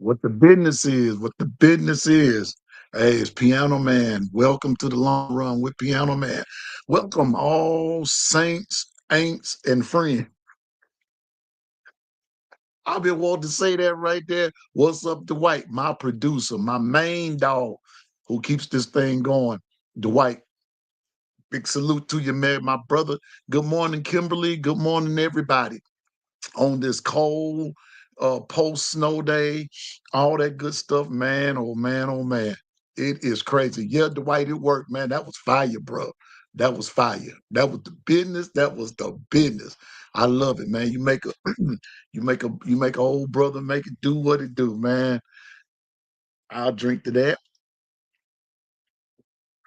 What the business is, what the business is. Hey, it's Piano Man. Welcome to the long run with Piano Man. Welcome all saints, ain'ts, and friends. I've been wanting to say that right there. What's up, Dwight? My producer, my main dog who keeps this thing going. Dwight, big salute to you, man. My brother. Good morning, Kimberly. Good morning, everybody. On this cold post snow day, all that good stuff, man. Oh man, oh man, it is crazy. Yeah, Dwight, it worked, man. That was fire, bro. That was fire. That was the business. That was the business. I love it, man. You make a you make a old brother make it do what it do, man. I'll drink to that.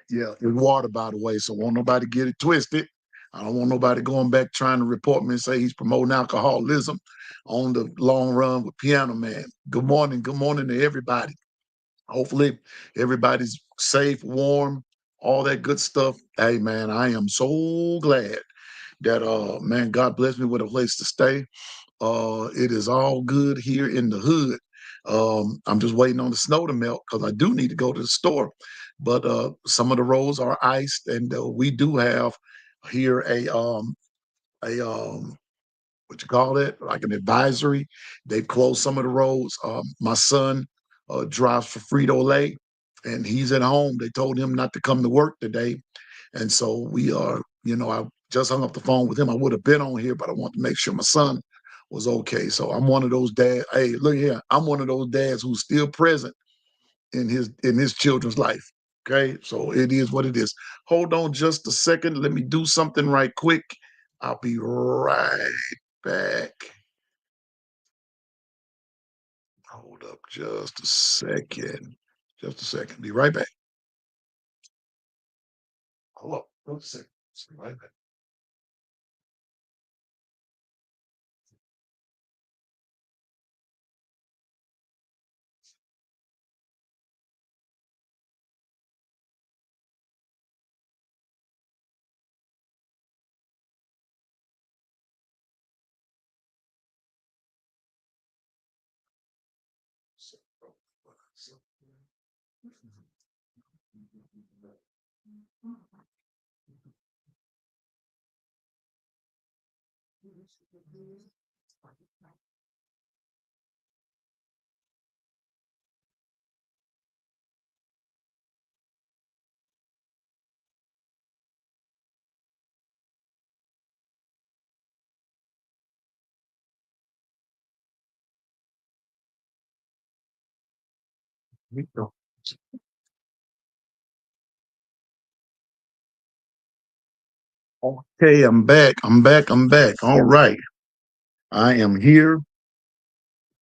Yeah, it's water, by the way, so won't nobody get it twisted. I don't want nobody going back trying to report me and say he's promoting alcoholism on the long run with Piano Man. Good morning to everybody. Hopefully everybody's safe, warm, all that good stuff. Hey man, I am so glad that man, God bless me with a place to stay. It is all good here in the hood. I'm just waiting on the snow to melt because I do need to go to the store. But some of the roads are iced, and we do have here a what you call it, like an advisory. They've closed some of the roads. My son drives for Frito Lay, and he's at home. They told him not to come to work today, and so we are. I just hung up the phone with him. I would have been on here, but I want to make sure my son was okay. So I'm one of those dads. Hey, look here, I'm one of those dads who's still present in his children's life. Okay, so it is what it is. Hold on just a second. Let me do something right quick. I'll be right back. Hold up just a second. Just a second. Be right back. Hold up. Just a second. Just be right back. Okay, I'm back. I'm back. I'm back. All right. I am here,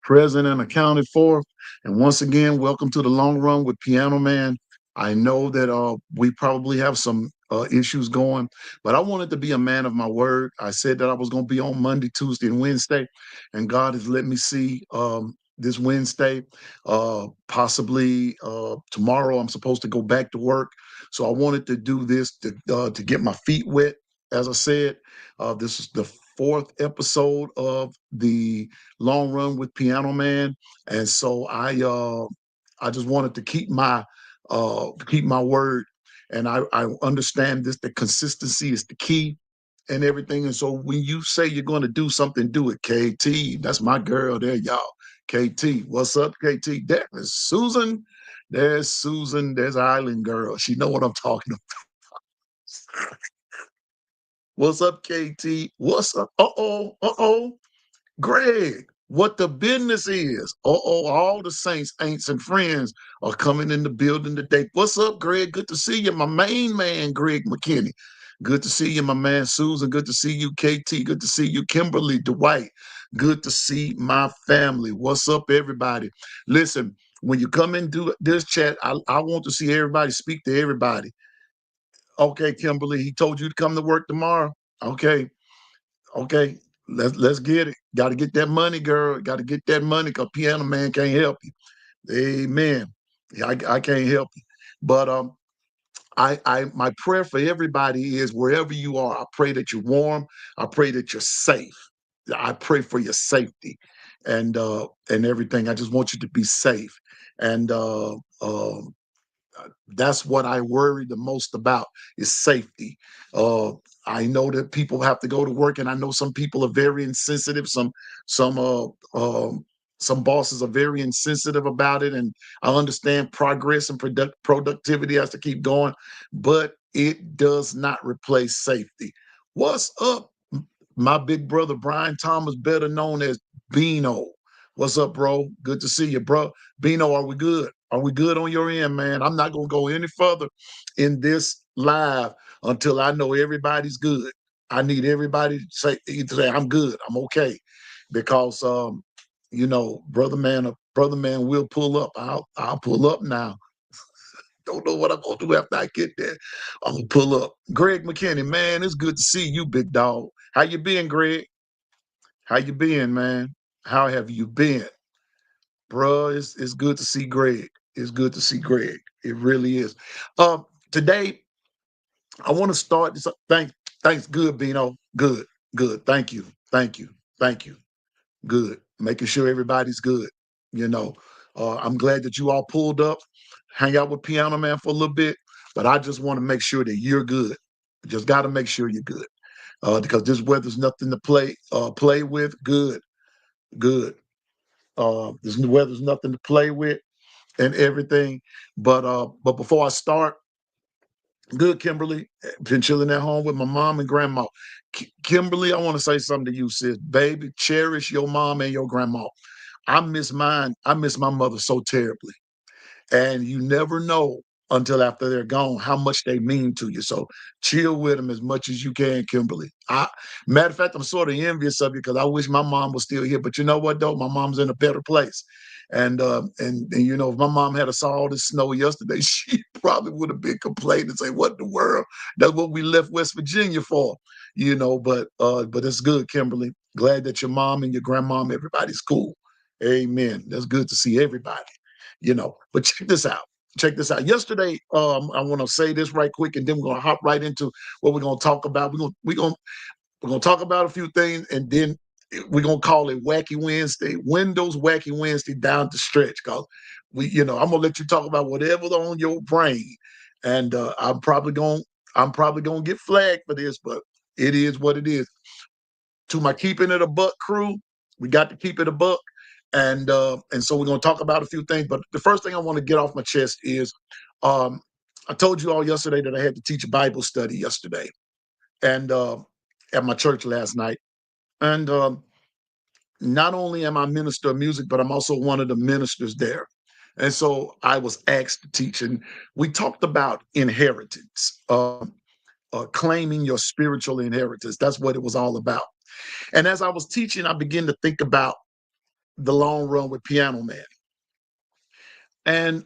present and accounted for. And once again, welcome to the long run with Piano Man. I know that we probably have some issues going, but I wanted to be a man of my word. I said that I was going to be on Monday, Tuesday, and Wednesday, and God has let me see this Wednesday. Possibly tomorrow, I'm supposed to go back to work, so I wanted to do this to get my feet wet. As I said, this is the fourth episode of the Long Run with Piano Man, and so I just wanted to keep my word, and I understand this. The consistency is the key and everything. And so when you say you're going to do something, do it. KT, that's my girl there, y'all. KT, what's up, KT? There's Susan. There's Susan. There's Island Girl. She know what I'm talking about. What's up, KT? What's up? Uh-oh. Uh-oh. Greg, what the business is. Uh-oh, all the saints, ain'ts, and friends are coming in the building today. What's up, Greg? Good to see you. My main man, Greg McKinney. Good to see you, my man, Susan. Good to see you, KT. Good to see you, Kimberly, Dwight. Good to see my family. What's up, everybody? Listen, when you come into this chat, I want to see everybody speak to everybody. Okay, Kimberly, he told you to come to work tomorrow. Okay, okay, let's get it. Got to get that money, girl. Got to get that money because Piano Man can't help you. Amen. Yeah, I can't help you, but I my prayer for everybody is wherever you are. I pray that you're warm. I pray that you're safe. I pray for your safety. and everything. I just want you to be safe. And that's what I worry the most about is safety. Uh, I know that people have to go to work, and I know some people are very insensitive. Some some bosses are very insensitive about it, and I understand progress and productivity has to keep going, but it does not replace safety. What's up, my big brother Brian Thomas, better known as Bino? What's up, bro? Good to see you, bro. Bino, are we good? Are we good on your end, man? I'm not gonna go any further in this live until I know everybody's good. I need everybody to say either say I'm good, I'm okay, because brother man will pull up. I'll pull up now. Don't know what I'm gonna do after I get there. I'm gonna pull up. Greg McKinney, man, it's good to see you, big dog. How you been, Greg? How you been, man? How have you been? Bruh, it's good to see Greg. It's good to see Greg. It really is. Today I want to start this. Thanks. Good, Bino. Good, good. Thank you. Thank you. Thank you. Good. Making sure everybody's good. You know, I'm glad that you all pulled up, hang out with Piano Man for a little bit, but I just want to make sure that you're good. Just got to make sure you're good, because this weather's nothing to play with. Good, good. This weather's nothing to play with and everything. But before I start, good, Kimberly. Been chilling at home with my mom and grandma. Kimberly, I want to say something to you, sis. Baby, cherish your mom and your grandma. I miss mine. I miss my mother so terribly. And you never know until after they're gone how much they mean to you. So chill with them as much as you can, Kimberly. Matter of fact, I'm sort of envious of you because I wish my mom was still here. But you know what though, my mom's in a better place. And you know, if my mom had saw all this snow yesterday, she probably would have been complaining and say, "What in the world? That's what we left West Virginia for." You know, but it's good, Kimberly. Glad that your mom and your grandmom, everybody's cool. Amen. That's good to see everybody. You know, but check this out. Check this out. Yesterday, I want to say this right quick, and then we're gonna hop right into what we're gonna talk about. We're gonna talk about a few things, and then we're gonna call it Wacky Wednesday. Windows Wacky Wednesday down the stretch, cause I'm gonna let you talk about whatever's on your brain, and I'm probably gonna get flagged for this, but it is what it is. To my keeping it a buck crew, we got to keep it a buck, and so we're gonna talk about a few things. But the first thing I want to get off my chest is, um, I told you all yesterday that I had to teach a Bible study yesterday, and at my church last night. And not only am I minister of music, but I'm also one of the ministers there. And so I was asked to teach, and we talked about inheritance, claiming your spiritual inheritance. That's what it was all about. And as I was teaching, I began to think about the long run with Piano Man. And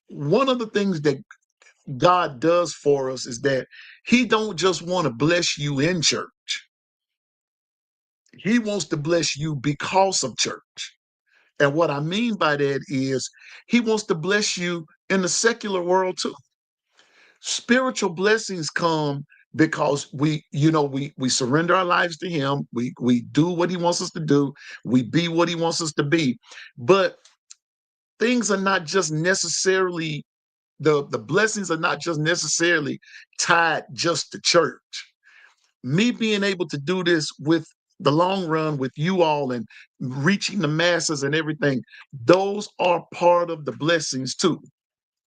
one of the things that God does for us is that he don't just want to bless you in church. He wants to bless you because of church. And what I mean by that is he wants to bless you in the secular world too. Spiritual blessings come because we surrender our lives to him. We do what he wants us to do. We be what he wants us to be. But things are not just necessarily the blessings are not just necessarily tied just to church. Me being able to do this with the long run with you all and reaching the masses and everything, those are part of the blessings too.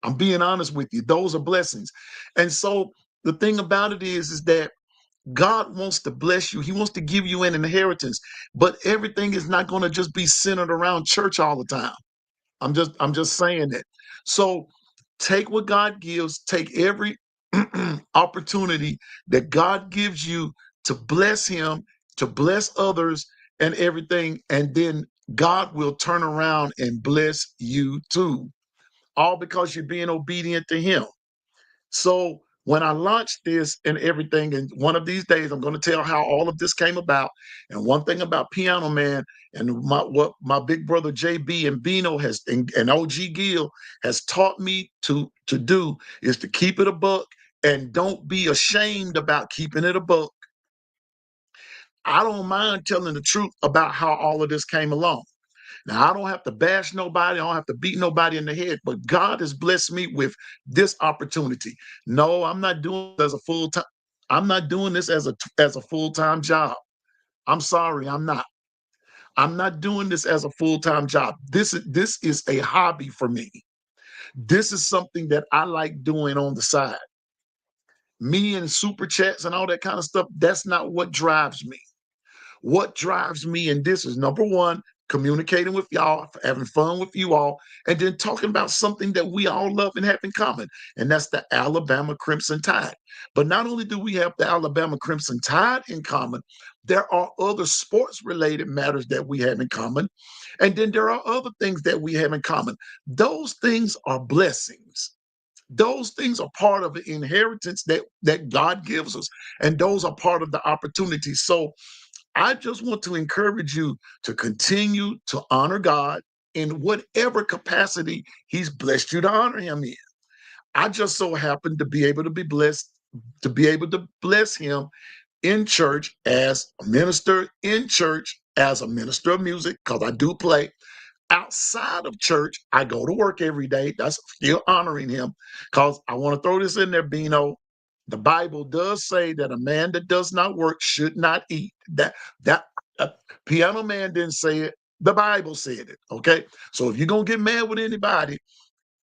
I'm being honest with you. Those are blessings. And so the thing about it is that God wants to bless you. He wants to give you an inheritance, but everything is not going to just be centered around church all the time. I'm just saying that. So take what God gives, take every opportunity that God gives you to bless him, to bless others and everything, and then God will turn around and bless you too. All because you're being obedient to him. So when I launched this and everything, and one of these days I'm going to tell how all of this came about. And one thing about Piano Man and what my big brother JB and Bino and OG Gill has taught me to do is to keep it a buck and don't be ashamed about keeping it a buck. I don't mind telling the truth about how all of this came along. Now, I don't have to bash nobody. I don't have to beat nobody in the head, but God has blessed me with this opportunity. No, I'm not doing this as a full time. I'm not doing this as a full-time job. I'm sorry, I'm not. I'm not doing this as a full-time job. This is a hobby for me. This is something that I like doing on the side. Me and super chats and all that kind of stuff, that's not what drives me. What drives me in this is number one, communicating with y'all, having fun with you all, and then talking about something that we all love and have in common, and that's the Alabama Crimson Tide. But not only do we have the Alabama Crimson Tide in common, there are other sports related matters that we have in common. And then there are other things that we have in common. Those things are blessings. Those things are part of the inheritance that God gives us, and those are part of the opportunity. So I just want to encourage you to continue to honor God in whatever capacity He's blessed you to honor Him in. I just so happen to be able to be blessed, to be able to bless Him in church as a minister, in church as a minister of music, because I do play. Outside of church, I go to work every day. That's still honoring Him, because I want to throw this in there, Bino. The Bible does say that a man that does not work should not eat. That uh, Piano Man didn't say it. The Bible said it. Okay, so if you're gonna get mad with anybody,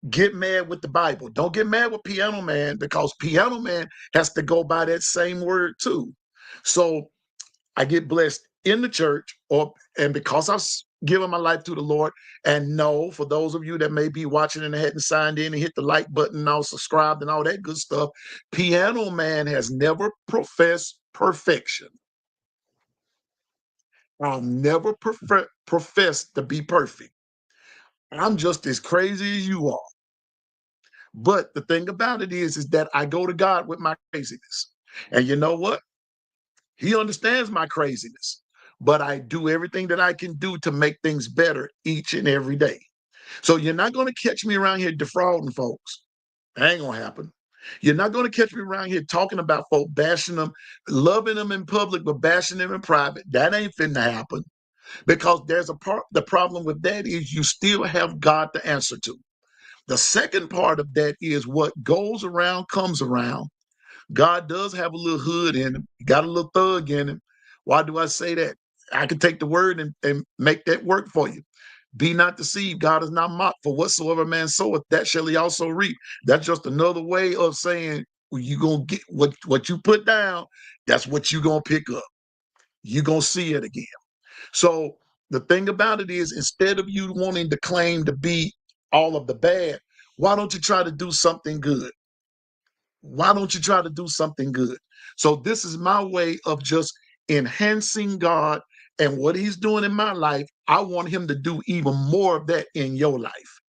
get mad with the Bible. Don't get mad with Piano Man, because Piano Man has to go by that same word too. So I get blessed in the church, and because I've given my life to the Lord. And no, for those of you that may be watching and hadn't signed in and hit the like button and all subscribed and all that good stuff, Piano Man has never professed perfection. I'll never profess to be perfect. I'm just as crazy as you are. But the thing about it is that I go to God with my craziness. And you know what? He understands my craziness, but I do everything that I can do to make things better each and every day. So you're not going to catch me around here defrauding folks. That ain't going to happen. You're not going to catch me around here talking about folk, bashing them, loving them in public, but bashing them in private. That ain't finna happen, because there's a part. The problem with that is you still have God to answer to. The second part of that is what goes around comes around. God does have a little hood in him. He got a little thug in him. Why do I say that? I can take the word and make that work for you. Be not deceived. God is not mocked. For whatsoever man soweth, that shall he also reap. That's just another way of saying, well, you gonna get what you put down. That's what you gonna pick up. You gonna see it again. So the thing about it is, instead of you wanting to claim to be all of the bad, why don't you try to do something good? Why don't you try to do something good? So this is my way of just enhancing God and what He's doing in my life. I want Him to do even more of that in your life.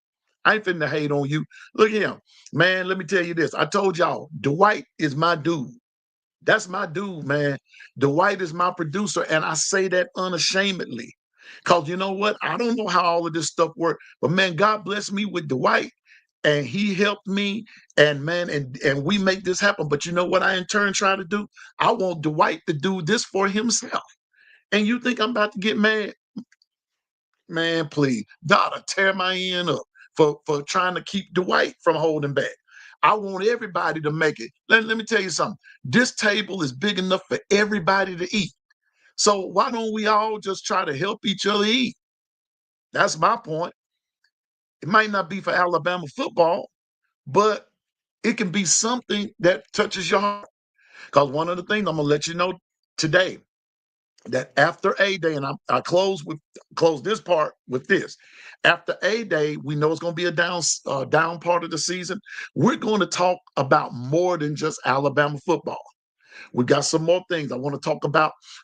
I ain't finna hate on you. Look at him. Man, let me tell you this. I told y'all, Dwight is my dude. That's my dude, man. Dwight is my producer, and I say that unashamedly. Because you know what? I don't know how all of this stuff works, but man, God bless me with Dwight, and he helped me, and man, and we make this happen. But you know what I in turn try to do? I want Dwight to do this for himself. And you think I'm about to get mad? Man, please. God will tear my end up for trying to keep Dwight from holding back. I want everybody to make it. Let me tell you something. This table is big enough for everybody to eat. So why don't we all just try to help each other eat? That's my point. It might not be for Alabama football, but it can be something that touches your heart. Because one of the things I'm gonna let you know today, that after A Day, and I close this part with this. After A Day, we know it's going to be a down part of the season. We're going to talk about more than just Alabama football. We got some more things. I want to talk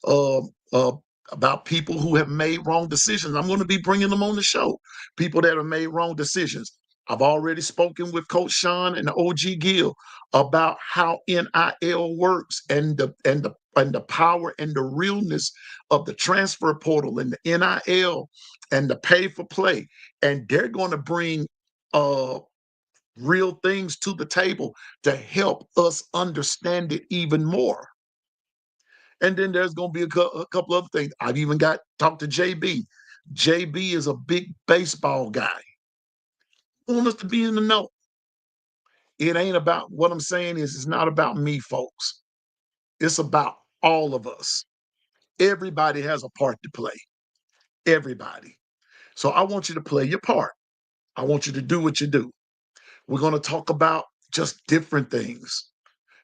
uh, uh, about people who have made wrong decisions. I'm going to be bringing them on the show. People that have made wrong decisions. I've already spoken with Coach Sean and OG Gill about how NIL works, and the power and the realness of the transfer portal and the NIL and the pay for play. And they're going to bring uh real things to the table to help us understand it even more. And then there's going to be a couple other things. I've even talked to JB. JB is a big baseball guy. I want us to be in the know. It ain't about what I'm saying is it's not about me, folks. It's about all of us. Everybody has a part to play. Everybody. So I want you to play your part. I want you to do what you do. We're going to talk about just different things.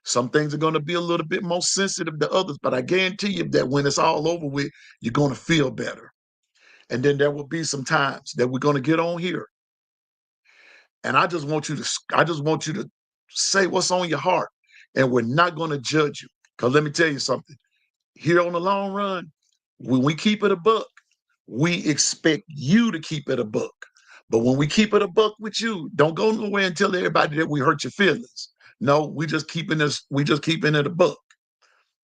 Some things are going to be a little bit more sensitive to others, but I guarantee you that when it's all over with, you're going to feel better. And then there will be some times that we're going to get on here. And I just want you to say what's on your heart. And we're not going to judge you. Because let me tell you something. Here on the long run, when we keep it a buck, we expect you to keep it a buck. But when we keep it a buck with you, don't go nowhere and tell everybody that we hurt your feelings. No, we just keeping it a buck.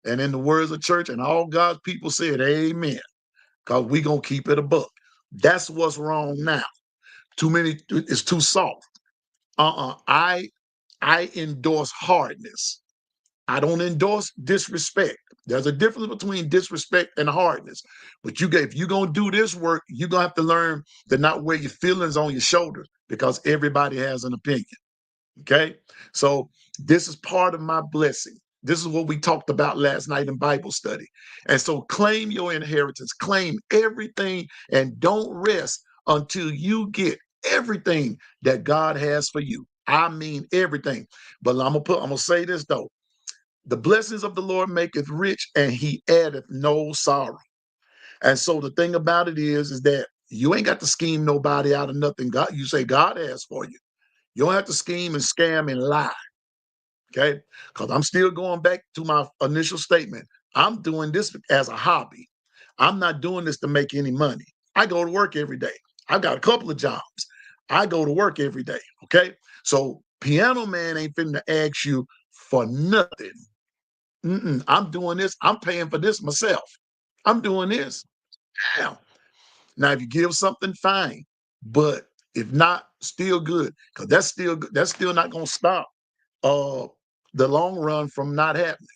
And in the words of church and all God's people said, amen. Because we gonna keep it a buck. That's what's wrong now. Too many, it's too soft. I endorse hardness. I don't endorse disrespect. There's a difference between disrespect and hardness. But if you're gonna do this work, you're gonna have to learn to not wear your feelings on your shoulders because everybody has an opinion. Okay. So this is part of my blessing. This is what we talked about last night in Bible study. And so claim your inheritance, claim everything, and don't rest until you get everything that God has for you. I mean everything. But I'm gonna say this though. The blessings of the Lord maketh rich, and he addeth no sorrow. And so the thing about it is that you ain't got to scheme nobody out of nothing. God, you say God has for you. You don't have to scheme and scam and lie. Okay. Because I'm still going back to my initial statement. I'm doing this as a hobby. I'm not doing this to make any money. I go to work every day. I've got a couple of jobs. I go to work every day. Okay. So Piano Man ain't finna ask you for nothing. I'm doing this. I'm paying for this myself. I'm doing this. Now, if you give something, fine. But if not, still good. Because that's still not gonna stop uh the long run from not happening.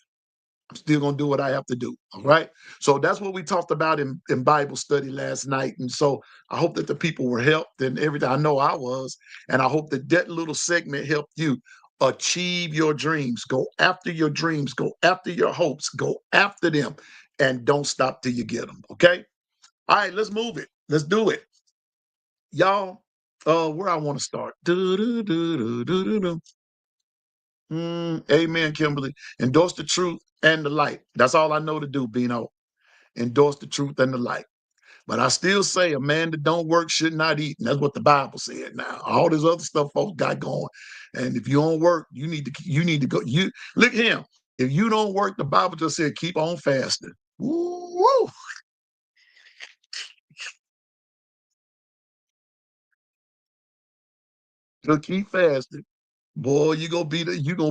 I'm still gonna do what I have to do. All right. So that's what we talked about in Bible study last night. And so I hope that the people were helped and everything. I know I was, and I hope that that little segment helped you achieve your dreams. Go after your dreams, go after your hopes, go after them, and don't stop till you get them. Okay. All right, let's move it. Let's do it. Y'all, where I want to start. Amen, Kimberly. Endorse the truth and the light. That's all I know to do, Bino. Endorse the truth and the light. But I still say a man that don't work should not eat. And that's what the Bible said. Now, all this other stuff folks got going. And if you don't work, you need to go. You look at him. If you don't work, the Bible just said keep on fasting. Woo! Just keep fasting. Boy, you gonna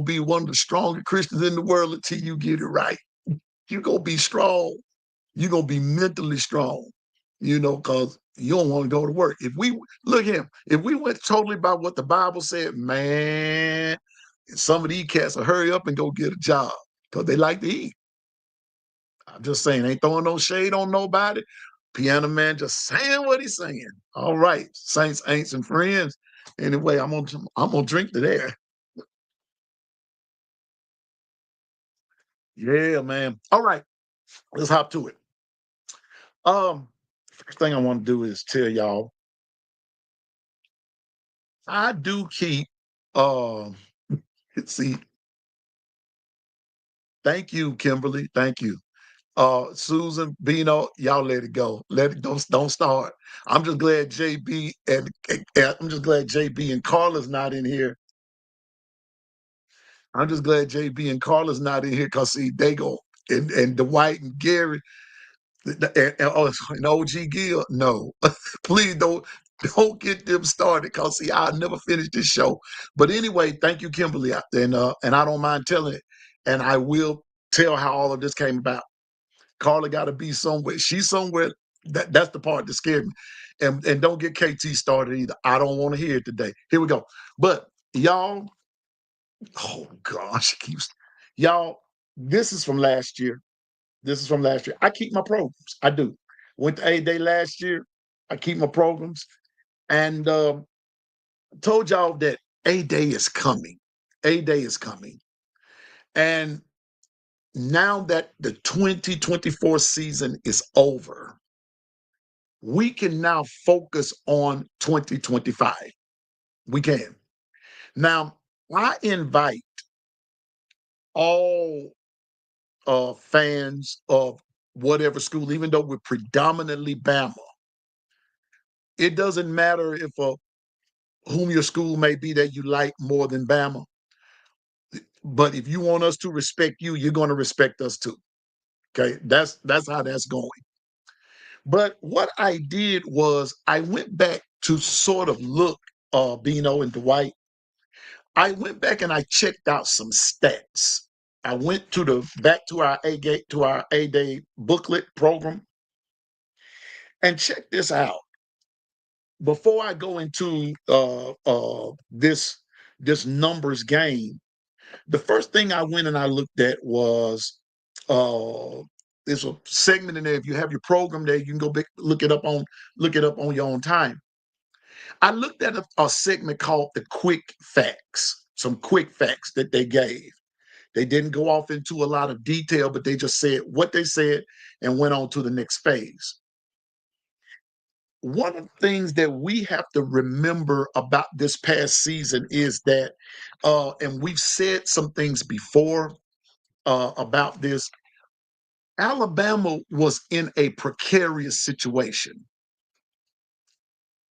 be one of the strongest Christians in the world until you get it right. You gonna be strong. You gonna be mentally strong, because you don't want to go to work. If we look him, if we went totally by what the Bible said, man, some of these cats will hurry up and go get a job because they like to eat. I'm just saying, ain't throwing no shade on nobody. Piano Man just saying what he's saying. All right, saints, ain'ts, and friends. Anyway, I'm gonna drink to there. Yeah, man. All right, let's hop to it. Um, First thing I want to do is tell y'all I do keep um see, thank you, Kimberly. Thank you. Susan, Bino, y'all let it go. Let it don't start. I'm just glad JB and I'm just glad JB and Carla's not in here. I'm just glad JB and Carla's not in here because see, they go and Dwight and Gary and OG Gill. No, please don't get them started because see, I'll never finish this show. But anyway, thank you, Kimberly, and I don't mind telling it, and I will tell how all of this came about. Carla got to be somewhere. She's somewhere. That's the part that scared me. And don't get KT started either. I don't want to hear it today. Here we go. But y'all, oh gosh, it keeps y'all. This is from last year. This is from last year. I keep my programs. I do. Went to A-Day last year. I keep my programs. And told y'all that A-Day is coming. A-Day is coming. And now that the 2024 season is over, we can now focus on 2025. We can. Now, I invite all fans of whatever school, even though we're predominantly Bama, it doesn't matter if whom your school may be that you like more than Bama. But if you want us to respect you, you're going to respect us too. Okay, that's how that's going. But what I did was I went back to sort of look, Bino and Dwight. I went back and I checked out some stats. I went to the back to our A-Day booklet program and check this out. Before I go into this numbers game, the first thing I went and I looked at was there's a segment in there. If you have your program there, you can go look it up on your own time. I looked at a segment called the quick facts, some quick facts that they gave. They didn't go off into a lot of detail, but they just said what they said and went on to the next phase. One of the things that we have to remember about this past season is that, and we've said some things before about this, Alabama was in a precarious situation.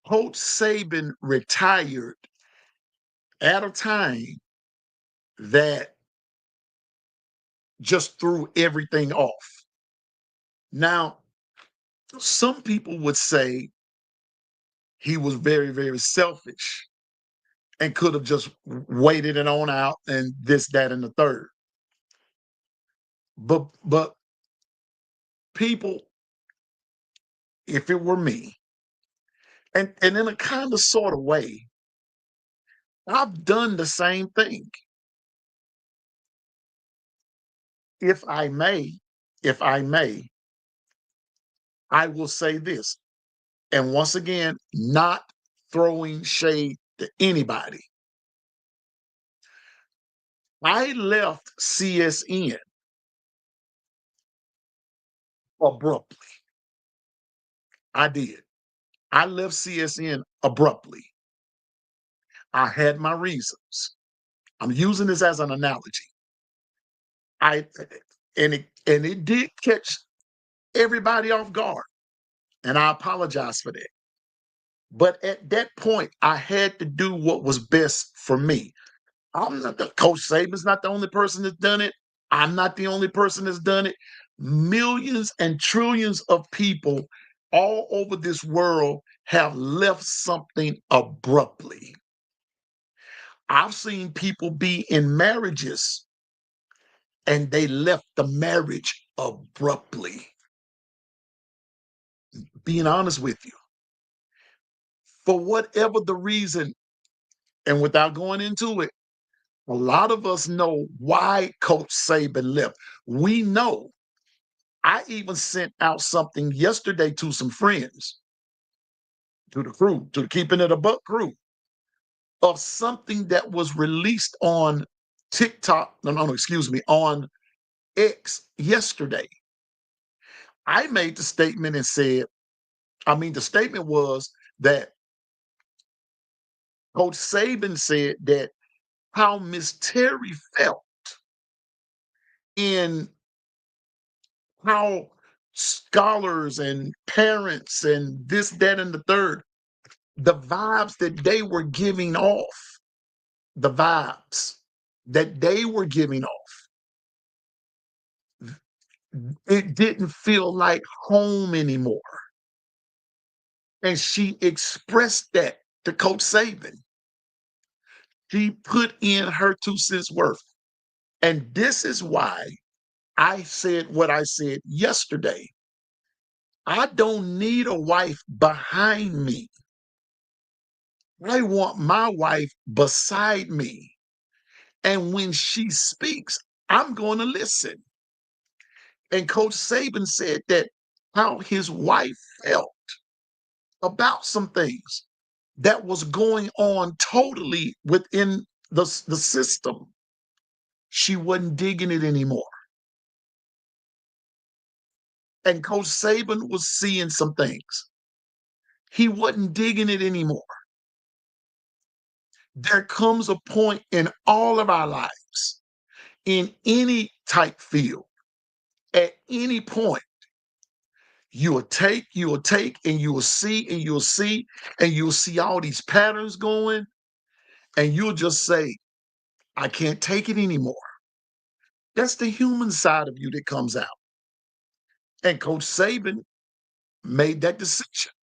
Coach Saban retired at a time that just threw everything off. Now, some people would say he was very, very selfish and could have just waited it on out and this, that, and the third. But people, if it were me, and in a kind of sort of way, I've done the same thing. If I may, if I may, I will say this, and once again, not throwing shade to anybody. I left CSN abruptly. I did. I left CSN abruptly. I had my reasons. I'm using this as an analogy. I and it did catch everybody off guard, and I apologize for that. But at that point, I had to do what was best for me. I'm not the Coach Saban's not the only person that's done it. I'm not the only person that's done it. Millions and trillions of people all over this world have left something abruptly. I've seen people be in marriages and they left the marriage abruptly. Being honest with you, for whatever the reason, and without going into it, a lot of us know why Coach Saban left. We know. I even sent out something yesterday to some friends, to the crew, to the Keeping It a Buck crew, of something that was released on TikTok, no, excuse me, on X yesterday. I made the statement and said, the statement was that Coach Saban said that how Miss Terry felt in how scholars and parents and this, that, and the third, the vibes that they were giving off, the vibes that they were giving off, it didn't feel like home anymore. And she expressed that to Coach Saban. She put in her 2 cents worth. And this is why I said what I said yesterday. I don't need a wife behind me. I want my wife beside me. And when she speaks, I'm going to listen. And Coach Saban said that how his wife felt about some things that was going on totally within the system. She wasn't digging it anymore. And Coach Saban was seeing some things. He wasn't digging it anymore. There comes a point in all of our lives, in any type field, at any point, you will take, and you will see, and you'll see, and you'll see all these patterns going, and you'll just say, I can't take it anymore. That's the human side of you that comes out. And Coach Saban made that decision.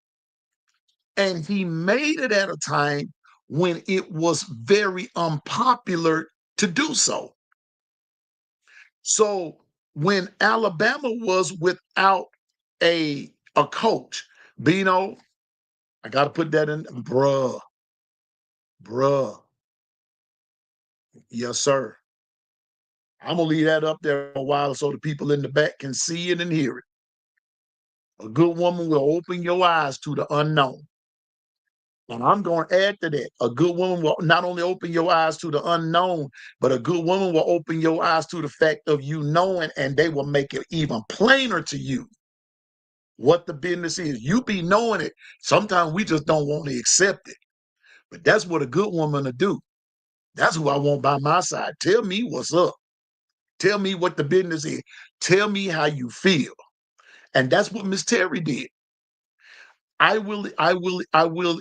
And he made it at a time when it was very unpopular to do so. So when Alabama was without a coach, Bino, I got to put that in, bruh, yes, sir. I'm gonna leave that up there a while so the people in the back can see it and hear it. A good woman will open your eyes to the unknown. And I'm going to add to that. A good woman will not only open your eyes to the unknown, but a good woman will open your eyes to the fact of you knowing, and they will make it even plainer to you what the business is. You be knowing it. Sometimes we just don't want to accept it. But that's what a good woman will do. That's who I want by my side. Tell me what's up. Tell me what the business is. Tell me how you feel. And that's what Miss Terry did. I will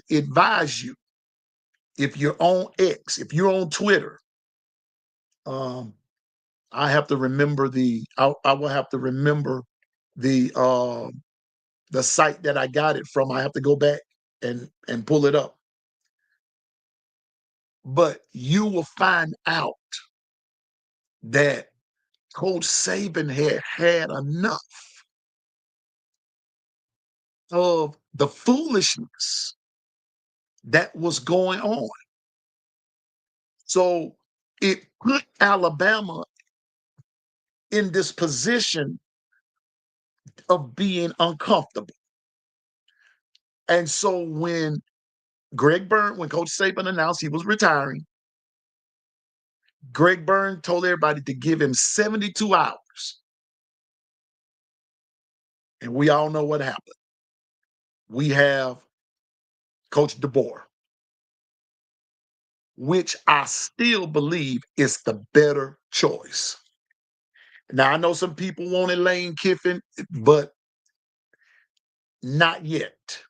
advise you, if you're on X, if you're on Twitter, um, I have to remember I will have to remember the the site that I got it from. I have to go back and pull it up. But you will find out that Coach Saban had enough of the foolishness that was going on. So it put Alabama in this position of being uncomfortable. And so when when Coach Saban announced he was retiring, Greg Byrne told everybody to give him 72 hours. And we all know what happened. We have Coach DeBoer, which I still believe is the better choice. Now, I know some people wanted Lane Kiffin, but not yet.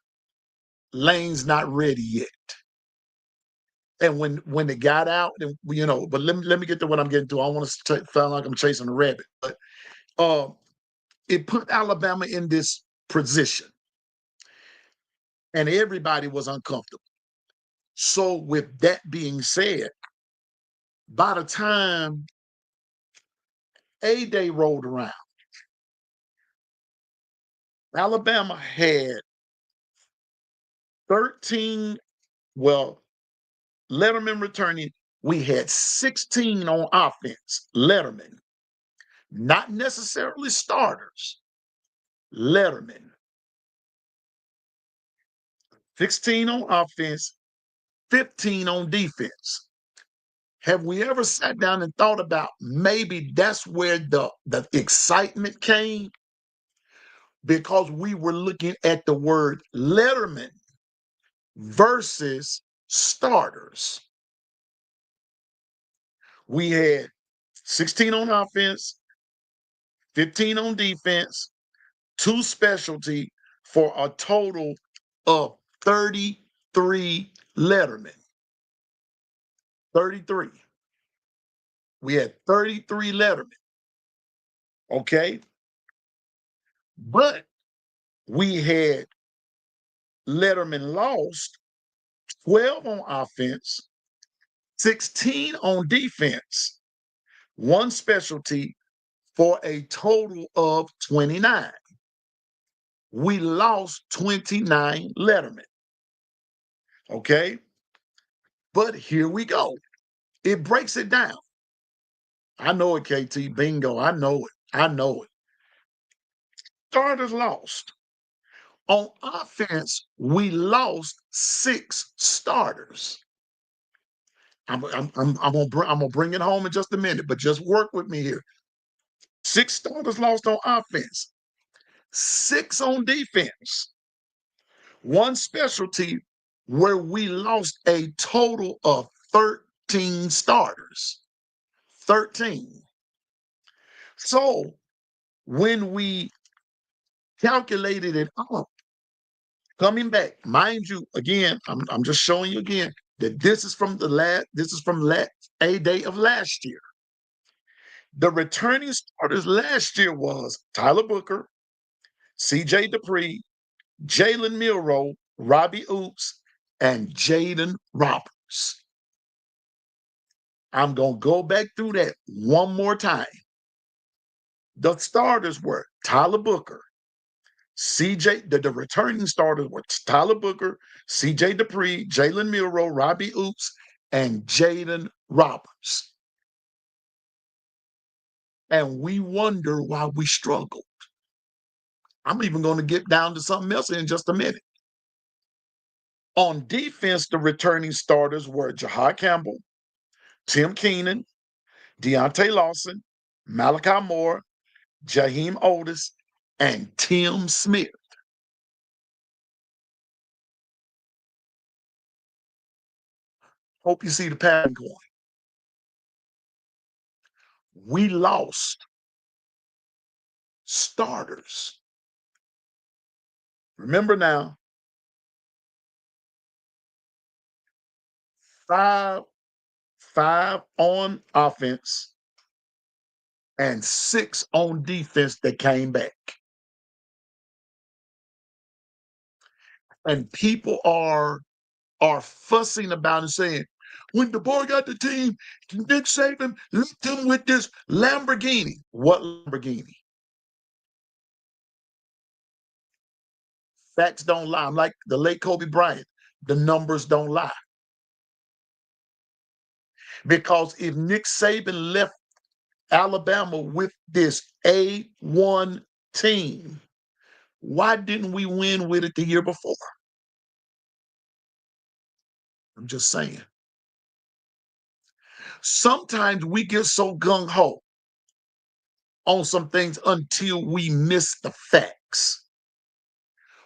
Lane's not ready yet. And when it got out, and but let me get to what I'm getting to. I don't want to sound like I'm chasing a rabbit, but it put Alabama in this position, and everybody was uncomfortable. So, with that being said, by the time A-Day rolled around, Alabama had 13, well, Letterman returning, we had 16 on offense, Letterman, not necessarily starters, Letterman. 16 on offense, 15 on defense. Have we ever sat down and thought about maybe that's where the excitement came? Because we were looking at the word Letterman versus starters. We had 16 on offense, 15 on defense, 2 specialty, for a total of 33 Lettermen. 33. We had 33 Lettermen. Okay. But we had Letterman lost 12 on offense, 16 on defense, 1 specialty, for a total of 29. We lost 29 Lettermen. Okay. But here we go. It breaks it down. I know it, KT. Bingo. I know it. I know it. starters lost. On offense, we lost 6 starters. I'm gonna bring it home in just a minute, but just work with me here. 6 starters lost on offense, 6 on defense, 1 specialty where we lost a total of 13 starters. 13. So when we calculated it up, coming back, mind you, again, I'm just showing you again that this is from a day of last year. The returning starters last year was Tyler Booker, C.J. Dupree, Jalen Milroe, Robbie Oops, and Jaden Roberts. I'm going to go back through that one more time. The starters were Tyler Booker, the returning starters were Tyler Booker, C.J. Dupree, Jalen Milroe, Robbie Oops, and Jaden Roberts. And we wonder why we struggled. I'm even going to get down to something else in just a minute. On defense, the returning starters were Jahad Campbell, Tim Keenan, Deontay Lawson, Malachi Moore, Jaheim Otis, and Tim Smith. Hope you see the pattern going. We lost starters. Remember now, 5 on offense and 6 on defense that came back. And people are fussing about and saying, when the boy got the team, Nick Saban left him with this Lamborghini. What Lamborghini? Facts don't lie. I'm like the late Kobe Bryant. The numbers don't lie. Because if Nick Saban left Alabama with this A1 team, why didn't we win with it the year before? I'm just saying. Sometimes we get so gung-ho on some things until we miss the facts.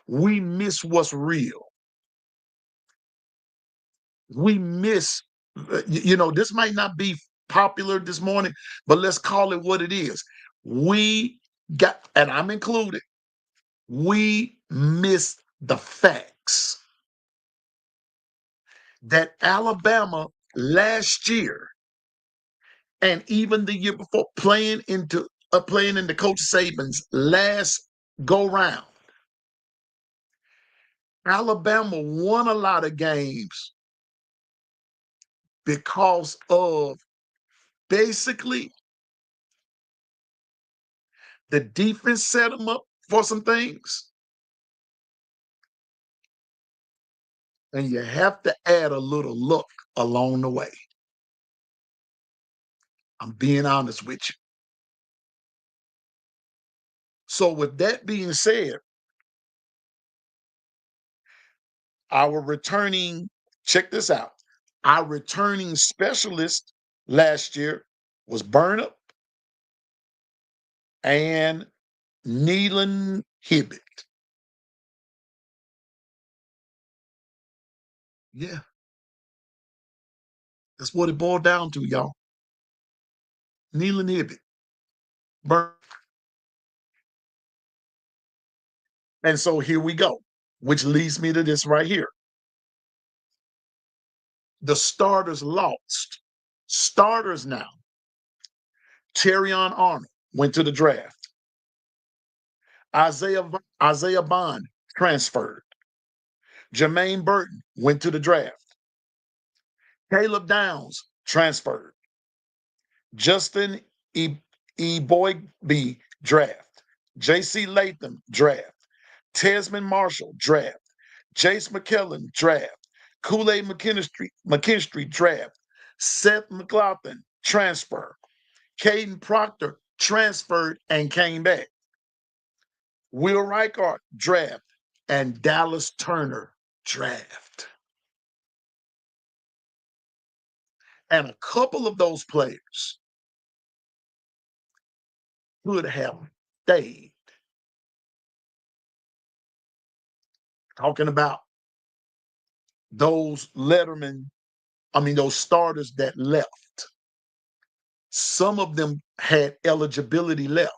We miss what's real. We miss, this might not be popular this morning, but let's call it what it is. We got, and I'm included, we missed the facts that Alabama last year and even the year before playing into Coach Saban's last go round, Alabama won a lot of games because of basically the defense set them up for some things. And you have to add a little luck along the way. I'm being honest with you. So with that being said, check this out. Our returning specialist last year was Burnip and Neelan Hibbett. Yeah. That's what it boiled down to, y'all. Neelan Hibbett. Burn. And so here we go, which leads me to this right here. The starters lost. Starters now. Terrion Arnold went to the draft. Isaiah Bond transferred. Jermaine Burton went to the draft. Caleb Downs transferred. Justin Eboigbe draft. J.C. Latham draft. Tesman Marshall draft. Jace McKellen draft. Kool-Aid McKinstry draft. Seth McLaughlin transfer. Caden Proctor transferred and came back. Will Reichard draft, and Dallas Turner draft. And a couple of those players could have stayed. Talking about those those starters that left. Some of them had eligibility left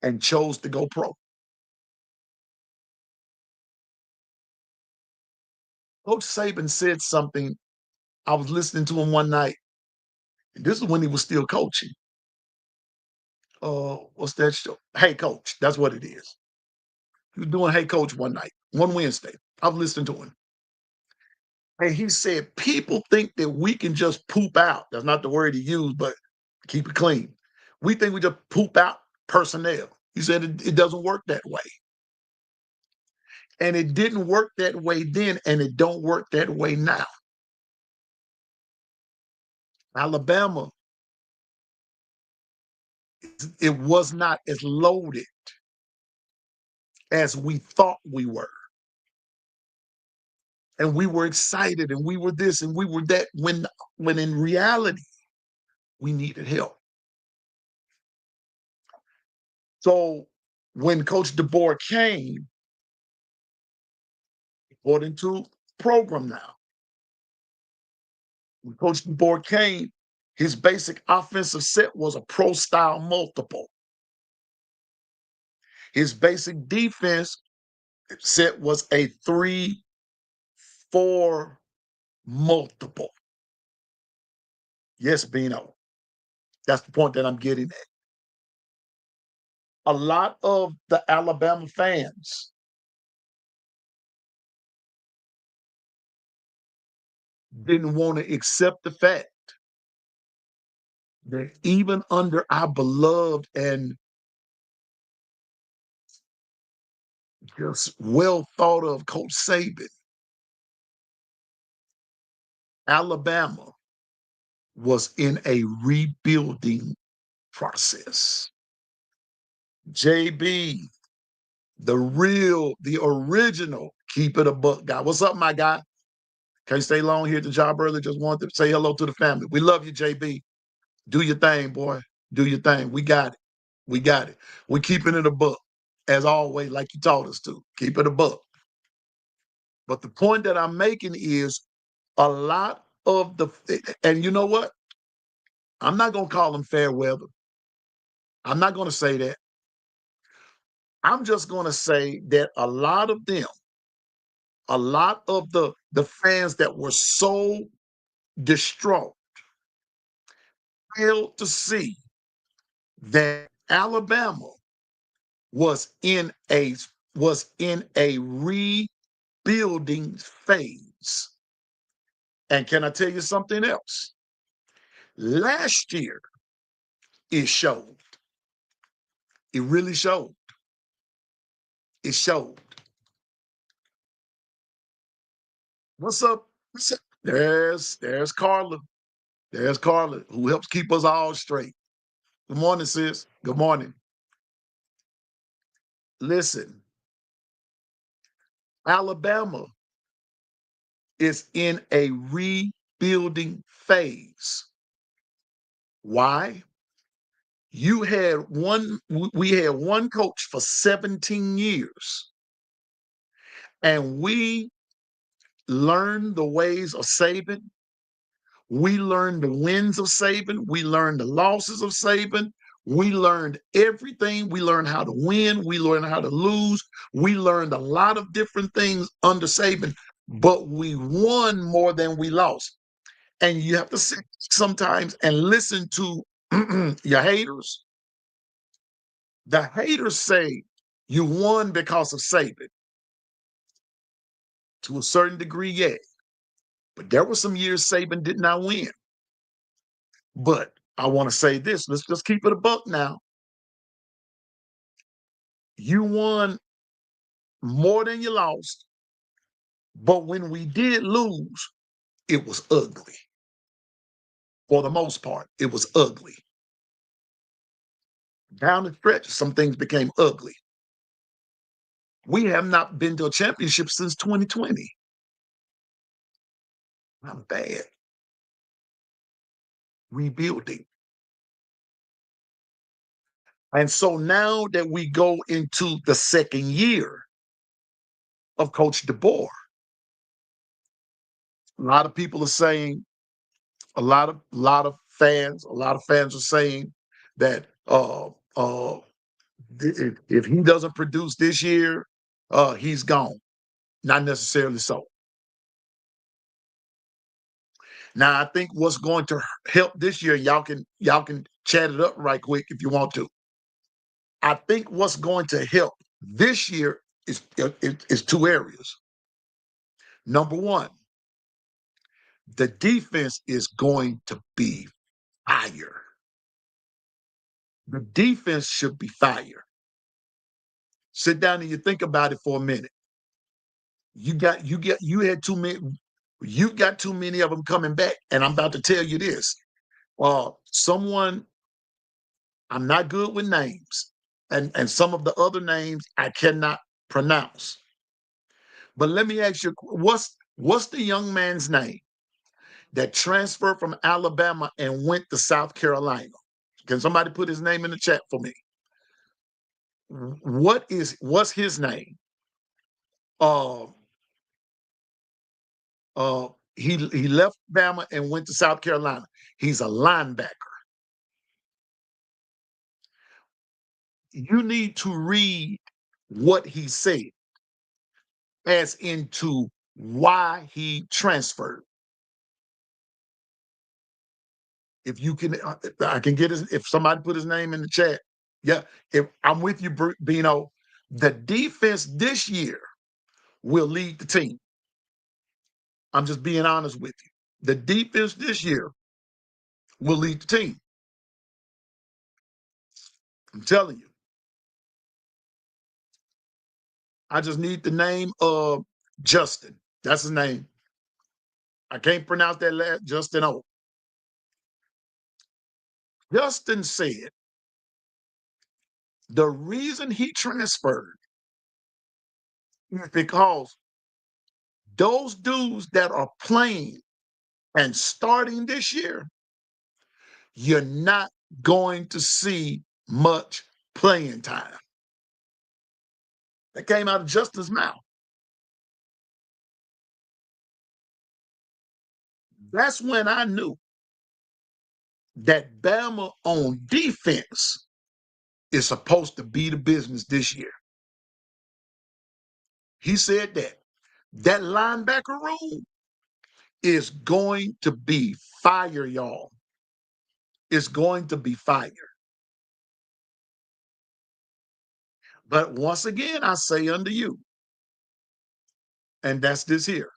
and chose to go pro. Coach Saban said something. I was listening to him one night. And this is when he was still coaching. What's that show? Hey Coach, that's what it is. He was doing Hey Coach one night, one Wednesday. I was listening to him. And he said, people think that we can just poop out. That's not the word he used, but keep it clean. We think we just poop out personnel. He said it doesn't work that way. And it didn't work that way then, and it don't work that way now. Alabama, it was not as loaded as we thought we were. And we were excited and we were this and we were that when in reality, we needed help. So when Coach DeBoer came, according to program now, when Coach DeBoer came, his basic offensive set was a pro style multiple. His basic defense set was a 3-4 multiple. Yes, Bino. That's the point that I'm getting at. A lot of the Alabama fans didn't want to accept the fact that even under our beloved and just well thought of Coach Saban, Alabama was in a rebuilding process. JB, the original, keep it a buck guy. What's up, my guy? Can't stay long here at the job early. Just wanted to say hello to the family. We love you, JB. Do your thing, boy. Do your thing. We got it. We got it. We're keeping it a buck, as always, like you taught us to. Keep it a buck. But the point that I'm making is a lot of and you know what? I'm not going to call them fair weather. I'm not going to say that. I'm just going to say that a lot of them, a lot of the fans that were so distraught failed to see that Alabama was in a rebuilding phase. And can I tell you something else? Last year, it showed. It really showed. It showed. What's up? What's up? There's Carla. There's Carla, who helps keep us all straight. Good morning, sis. Good morning. Listen, Alabama is in a rebuilding phase. Why? We had one coach for 17 years, and we learned the ways of Saban. We learned the wins of Saban. We learned the losses of Saban. We learned everything. We learned how to win. We learned how to lose. We learned a lot of different things under Saban, but we won more than we lost. And you have to sit sometimes and listen to your haters. The haters say you won because of Saban. To a certain degree, yeah. But there were some years Saban did not win. But I want to say this. Let's just keep it a buck now. You won more than you lost. But when we did lose, it was ugly. For the most part, it was ugly. Down the stretch, some things became ugly. We have not been to a championship since 2020. Not bad. Rebuilding. And so now that we go into the second year of Coach DeBoer, a lot of people are saying, a lot of fans are saying that if he doesn't produce this year, he's gone. Not necessarily so. Now, I think what's going to help this year, y'all can chat it up right quick if you want to. I think what's going to help this year is two areas. Number one, the defense is going to be fire. The defense should be fire. Sit down and you think about it for a minute. You had too many. You got too many of them coming back, and I'm about to tell you this. Someone I'm not good with names, and some of the other names I cannot pronounce. But let me ask you, what's the young man's name that transferred from Alabama and went to South Carolina? Can somebody put his name in the chat for me? What's his name? Uh, he left Bama and went to South Carolina. He's a linebacker. You need to read what he said as into why he transferred. If you can, I can get his. If somebody put his name in the chat, yeah. If I'm with you, Bino, the defense this year will lead the team. I'm just being honest with you. The defense this year will lead the team. I'm telling you. I just need the name of Justin. That's his name. I can't pronounce that last Justin O. Justin said the reason he transferred is because those dudes that are playing and starting this year, you're not going to see much playing time. That came out of Justin's mouth. That's when I knew that Bama on defense is supposed to be the business this year. He said that linebacker room is going to be fire, y'all. It's going to be fire. But once again, I say unto you, and that's this here.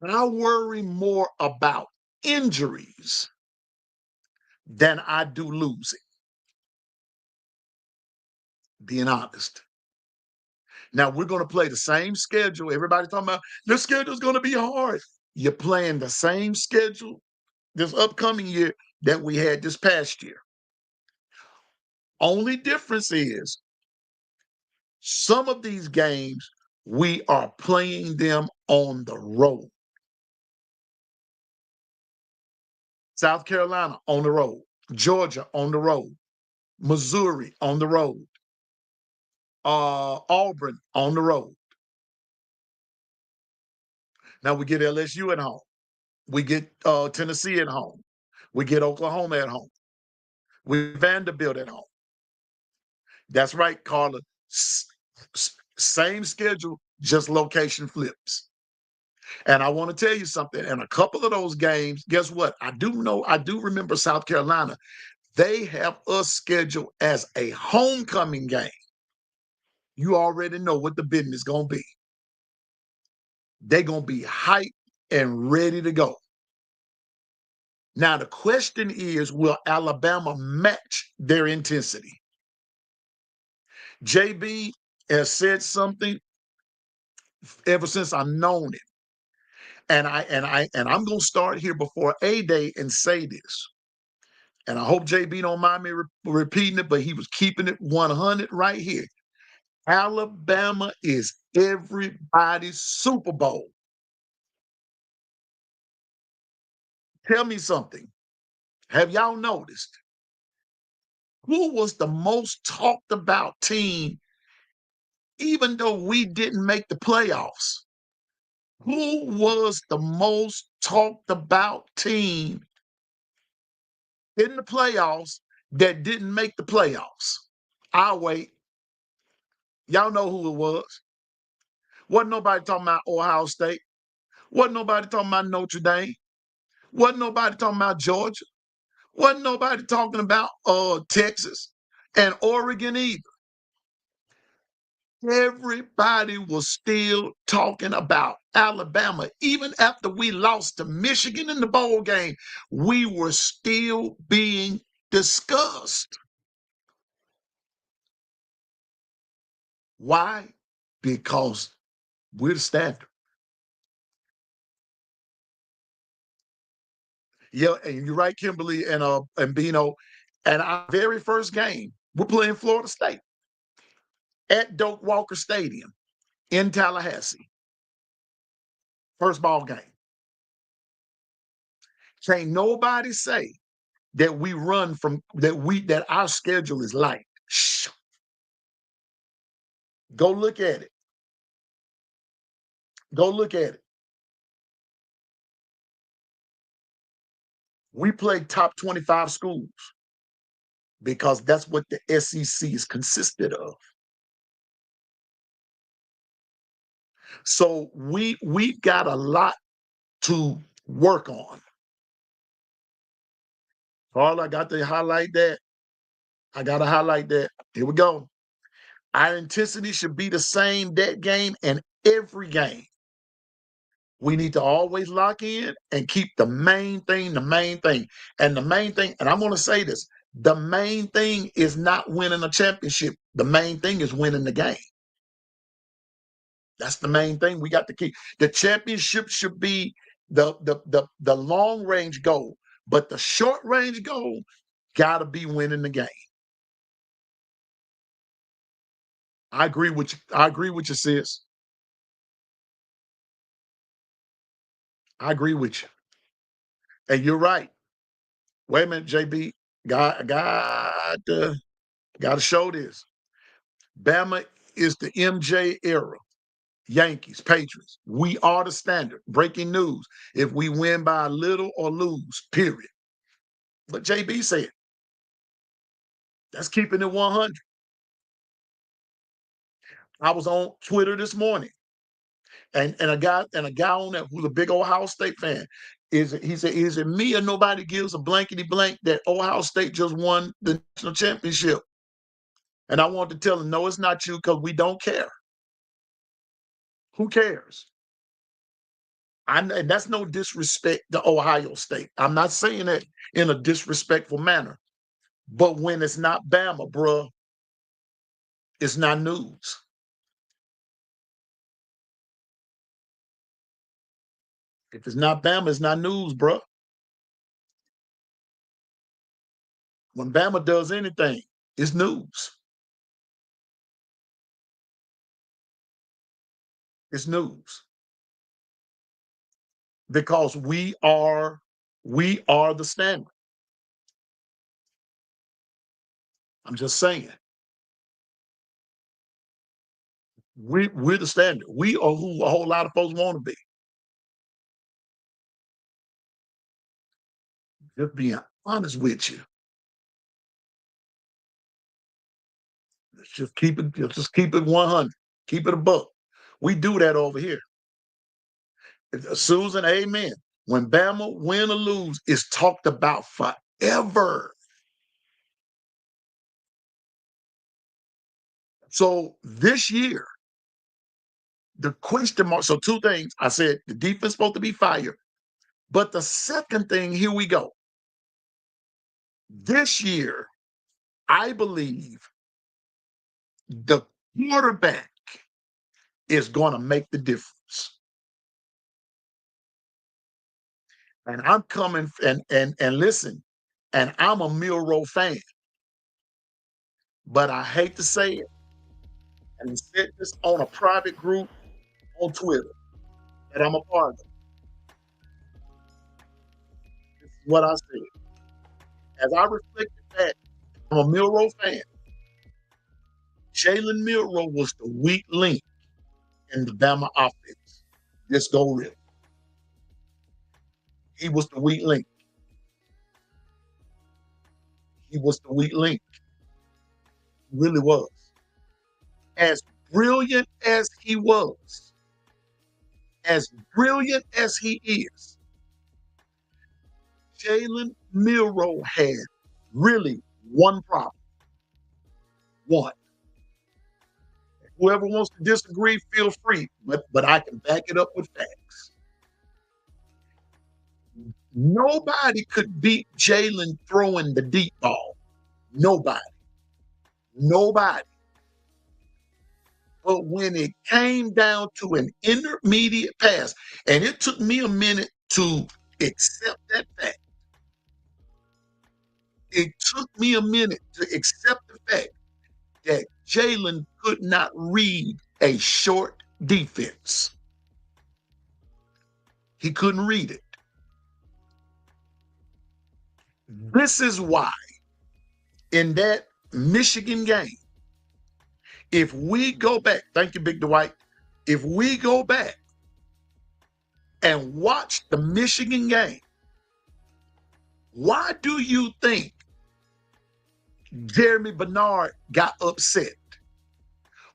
I worry more about injuries than I do losing. Being honest. Now we're going to play the same schedule. Everybody talking about your schedule's going to be hard. You're playing the same schedule this upcoming year that we had this past year. Only difference is some of these games we are playing them on the road. South Carolina on the road, Georgia on the road, Missouri on the road, Auburn on the road. Now we get LSU at home. We get Tennessee at home. We get Oklahoma at home. We get Vanderbilt at home. That's right, Carla. Same schedule, just location flips. And I want to tell you something. In a couple of those games, guess what? I do remember South Carolina. They have us scheduled as a homecoming game. You already know what the business is going to be. They're going to be hyped and ready to go. Now, the question is, will Alabama match their intensity? JB has said something ever since I've known him. And I'm gonna start here before A-Day and say this. And I hope JB don't mind me repeating it, but he was keeping it 100 right here. Alabama is everybody's Super Bowl. Tell me something. Have y'all noticed who was the most talked about team, even though we didn't make the playoffs? Who was the most talked about team in the playoffs that didn't make the playoffs? I'll wait. Y'all know who it was. Wasn't nobody talking about Ohio State. Wasn't nobody talking about Notre Dame. Wasn't nobody talking about Georgia. Wasn't nobody talking about Texas and Oregon either. Everybody was still talking about Alabama. Even after we lost to Michigan in the bowl game, we were still being discussed. Why? Because we're the standard. Yeah, and you're right, Kimberly and Bino. And our very first game, we're playing Florida State at Doak Walker Stadium in Tallahassee. First ball game. Can't nobody say that we run from that our schedule is light. Shh. Go look at it. Go look at it. We play top 25 schools because that's what the SEC is consisted of. So we got a lot to work on. All I got to highlight that. I got to highlight that. Here we go. Our intensity should be the same that game and every game. We need to always lock in and keep the main thing, the main thing. And the main thing, and I'm going to say this, the main thing is not winning a championship. The main thing is winning the game. That's the main thing we got to keep. The championship should be the long range goal, but the short range goal got to be winning the game. I agree with you. I agree with you, sis. I agree with you. And you're right. Wait a minute, JB. Got to show this. Bama is the MJ era. Yankees, Patriots. We are the standard. Breaking news. If we win by a little or lose, period. But JB said, that's keeping it 100. I was on Twitter this morning, and a guy on there who's a big Ohio State fan. He said, is it me or nobody gives a blankety blank that Ohio State just won the national championship? And I wanted to tell him, no, it's not you, because we don't care. Who cares? And that's no disrespect to Ohio State. I'm not saying that in a disrespectful manner. But when it's not Bama, bruh, it's not news. If it's not Bama, it's not news, bruh. When Bama does anything, it's news. It's news. Because we are the standard. I'm just saying. We're the standard. We are who a whole lot of folks want to be. Just being honest with you. Just keep it 100. Keep it a buck. We do that over here. Susan, amen. When Bama win or lose, it's talked about forever. So this year, the question mark. So two things. I said the defense supposed to be fired. But the second thing, here we go. This year, I believe the quarterback is going to make the difference. And I'm coming and listen, and I'm a Milroe fan. But I hate to say it, And he said this on a private group on Twitter that I'm a part of. This is what I said. As I reflected back, I'm a Milroe fan. Jalen Milroe was the weak link in the Bama offense. Just go real. He was the weak link. He was the weak link. He really was. As brilliant as he was, as brilliant as he is, Jalen Milroe had really one problem. One. Whoever wants to disagree, feel free, but I can back it up with facts. Nobody could beat Jalen throwing the deep ball. Nobody. Nobody. But when it came down to an intermediate pass, and it took me a minute to accept that fact. It took me a minute to accept the fact that Jalen could not read a short defense. He couldn't read it. This is why in that Michigan game, if we go back, thank you, Big Dwight, if we go back and watch the Michigan game, why do you think Jeremy Bernard got upset?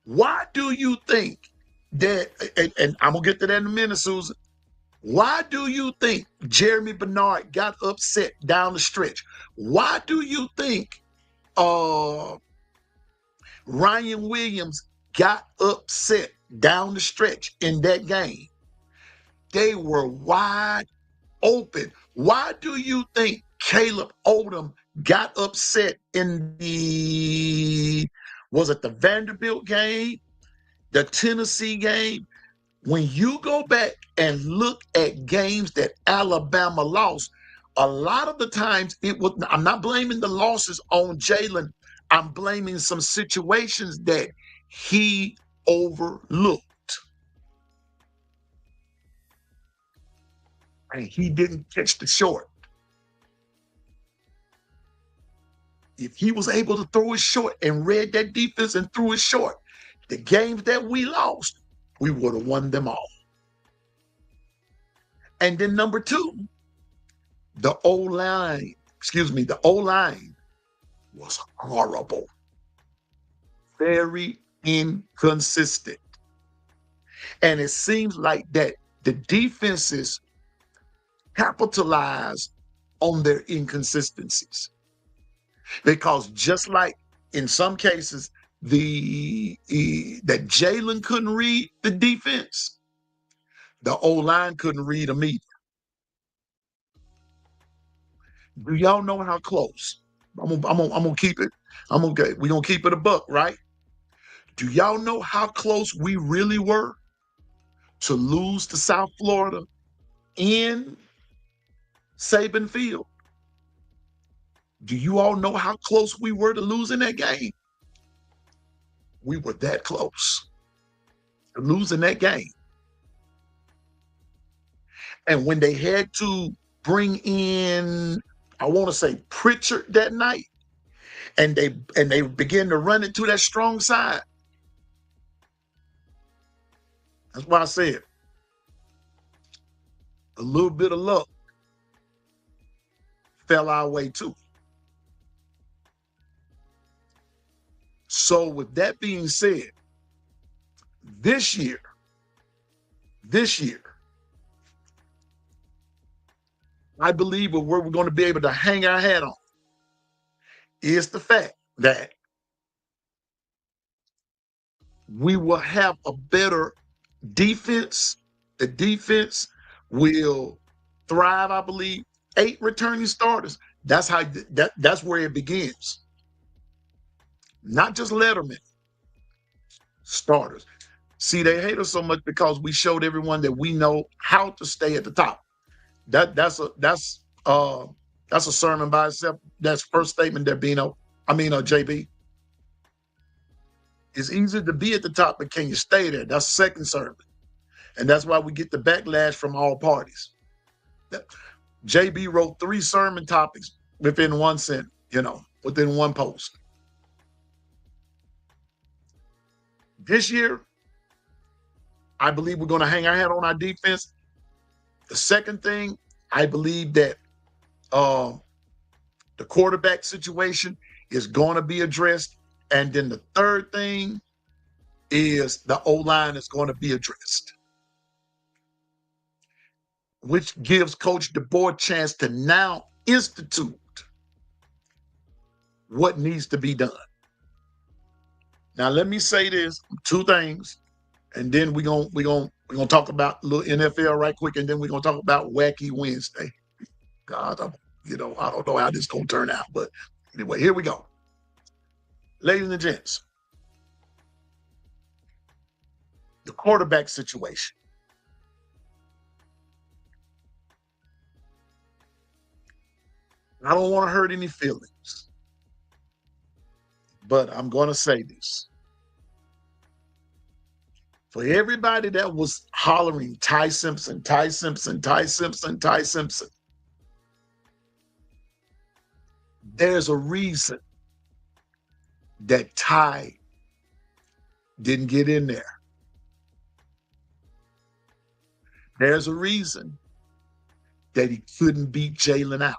Why do you think that, and I'm going to get to that in a minute, Susan, why do you think Jeremy Bernard got upset down the stretch? Why do you think Ryan Williams got upset down the stretch in that game? They were wide open. Why do you think Caleb Odom got upset in was it the Vanderbilt game, the Tennessee game? When you go back and look at games that Alabama lost, a lot of the times I'm not blaming the losses on Jalen. I'm blaming some situations that he overlooked. And he didn't catch the short. If he was able to throw it short and read that defense and threw it short, the games that we lost, we would have won them all. And then number two, the O-line was horrible. Very inconsistent. And it seems like that the defenses capitalize on their inconsistencies. Because just like in some cases, that Jalen couldn't read the defense, the O-line couldn't read them either. Do y'all know how close? I'm gonna keep it. We're gonna keep it a buck, right? Do y'all know how close we really were to lose to South Florida in Saban Field? Do you all know how close we were to losing that game? We were that close to losing that game. And when they had to bring in, I want to say Pritchard that night, and they began to run it to that strong side. That's why I said a little bit of luck fell our way too. So with that being said, this year, I believe where we're going to be able to hang our hat on is the fact that we will have a better defense. The defense will thrive, I believe. 8 returning starters. That's where it begins. Not just Letterman. Starters. See, they hate us so much because we showed everyone that we know how to stay at the top. That's a sermon by itself. That's first statement there, JB. It's easy to be at the top, but can you stay there? That's the second sermon. And that's why we get the backlash from all parties. JB wrote 3 sermon topics within one sentence, within one post. This year, I believe we're going to hang our hat on our defense. The second thing, I believe that the quarterback situation is going to be addressed. And then the third thing is the O-line is going to be addressed, which gives Coach DeBoer a chance to now institute what needs to be done. Now, let me say this, 2 things, and then we're gonna talk about a little NFL right quick, and then we're gonna talk about Wacky Wednesday. God, I don't know how this is gonna turn out, but anyway, here we go. Ladies and gents, the quarterback situation. I don't want to hurt any feelings, but I'm going to say this. For everybody that was hollering Ty Simpson, Ty Simpson, Ty Simpson, Ty Simpson, there's a reason that Ty didn't get in there. There's a reason that he couldn't beat Jalen out.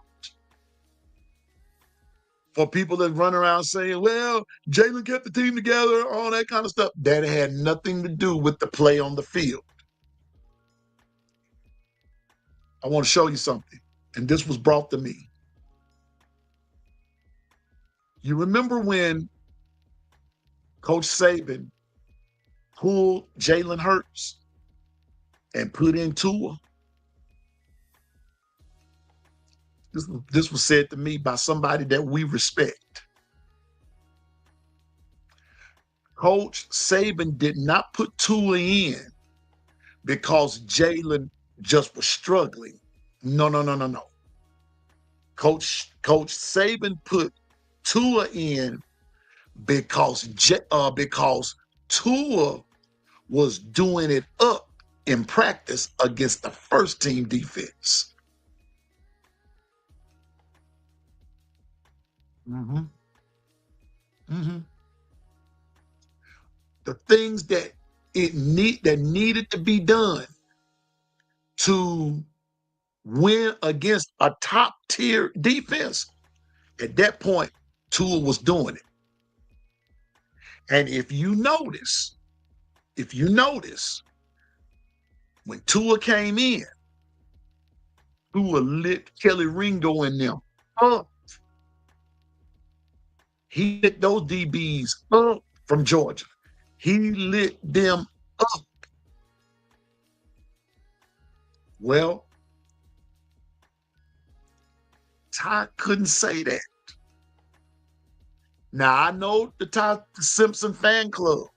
For people that run around saying, well, Jalen kept the team together, all that kind of stuff, that had nothing to do with the play on the field. I want to show you something, and this was brought to me. You remember when Coach Saban pulled Jalen Hurts and put in Tua? This was said to me by somebody that we respect. Coach Saban did not put Tua in because Jalen just was struggling. No. Coach Saban put Tua in because Tua was doing it up in practice against the first team defense. The things that needed to be done to win against a top tier defense, at that point, Tua was doing it. And if you notice, when Tua came in, Tua lit Kelly Ringo in them up. He lit those DBs up from Georgia. He lit them up. Well, Ty couldn't say that. Now, I know the Ty Simpson fan club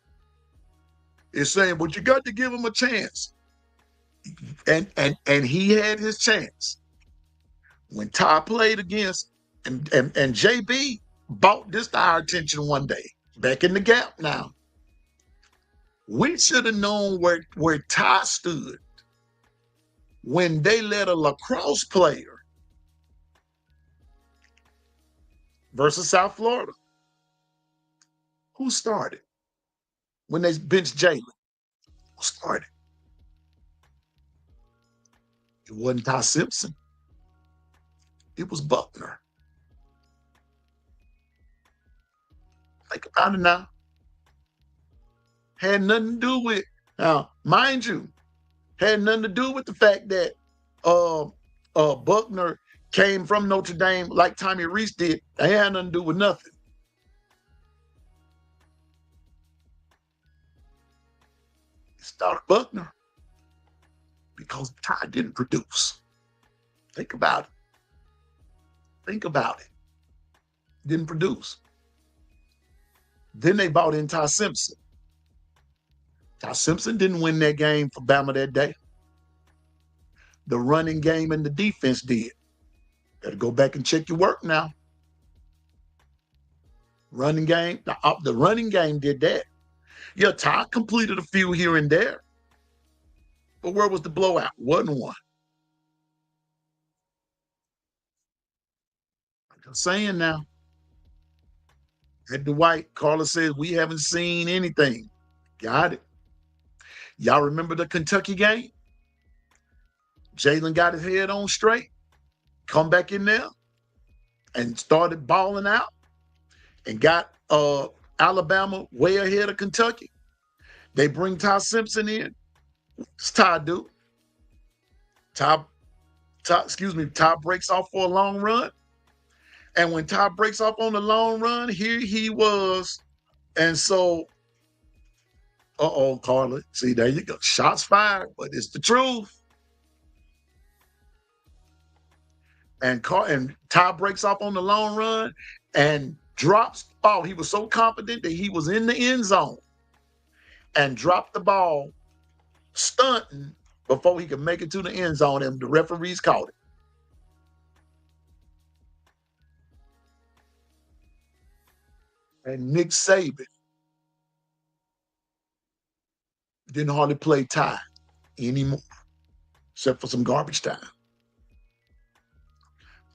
is saying, but you got to give him a chance. And he had his chance. When Ty played against, and JB brought this to our attention one day, back in the gap now. We should have known where Ty stood when they let a lacrosse player versus South Florida. Who started? When they benched Jalen, who started? It wasn't Ty Simpson. It was Buckner. Think about it now. Had nothing to do with, now, mind you, had nothing to do with the fact that Buckner came from Notre Dame like Tommy Rees did. It had nothing to do with nothing. It started Buckner because Ty didn't produce. Think about it. Think about it. Didn't produce. Then they brought in Ty Simpson. Ty Simpson didn't win that game for Bama that day. The running game and the defense did. Better go back and check your work now. Running game, the running game did that. Yeah, Ty completed a few here and there, but where was the blowout? Wasn't one. I'm just saying now. At Dwight, Carla says we haven't seen anything. Got it. Y'all remember the Kentucky game? Jalen got his head on straight, come back in there and started balling out and got Alabama way ahead of Kentucky. They bring Ty Simpson in. What's Ty do? Ty, Ty breaks off for a long run. And when Ty breaks off on the long run, here he was. And so, Carla. See, there you go. Shots fired, but it's the truth. And Ty breaks off on the long run and drops the ball. He was so confident that he was in the end zone and dropped the ball, stunting before he could make it to the end zone, and the referees called it. And Nick Saban didn't hardly play Ty anymore, except for some garbage time.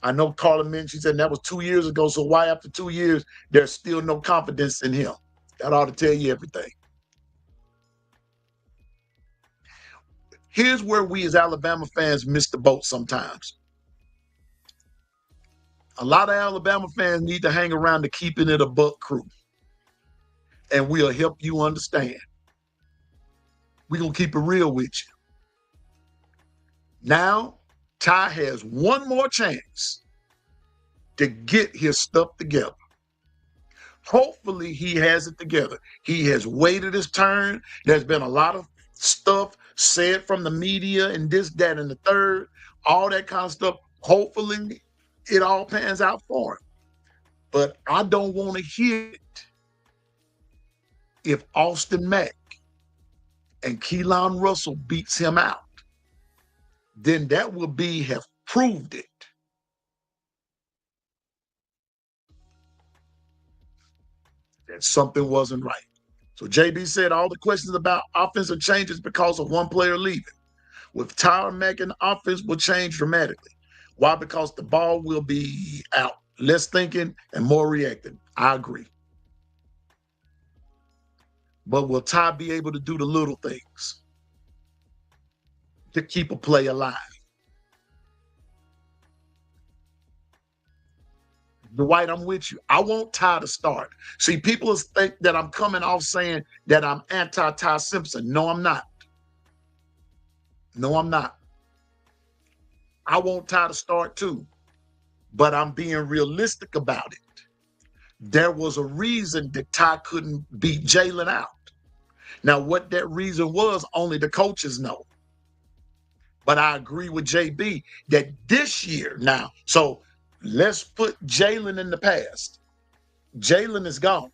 I know Carla mentioned, she said that was 2 years ago. So why after 2 years, there's still no confidence in him? That ought to tell you everything. Here's where we as Alabama fans miss the boat sometimes. A lot of Alabama fans need to hang around the Keeping It a Buck crew, and we'll help you understand. We're going to keep it real with you. Now, Ty has one more chance to get his stuff together. Hopefully, he has it together. He has waited his turn. There's been a lot of stuff said from the media and this, that, and the third, all that kind of stuff. Hopefully, it all pans out for him. But I don't want to hear it if Austin Mack and Keelan Russell beats him out. Then that will be have proved it. That something wasn't right. So JB said all the questions about offensive changes because of one player leaving. With Tyrann Mathieu, the offense will change dramatically. Why? Because the ball will be out. Less thinking and more reacting. I agree. But will Ty be able to do the little things to keep a play alive? Dwight, I'm with you. I want Ty to start. See, people think that I'm coming off saying that I'm anti-Ty Simpson. No, I'm not. No, I'm not. I want Ty to start too, but I'm being realistic about it. There was a reason that Ty couldn't beat Jalen out. Now, what that reason was, only the coaches know. But I agree with JB that this year now, so let's put Jalen in the past. Jalen is gone.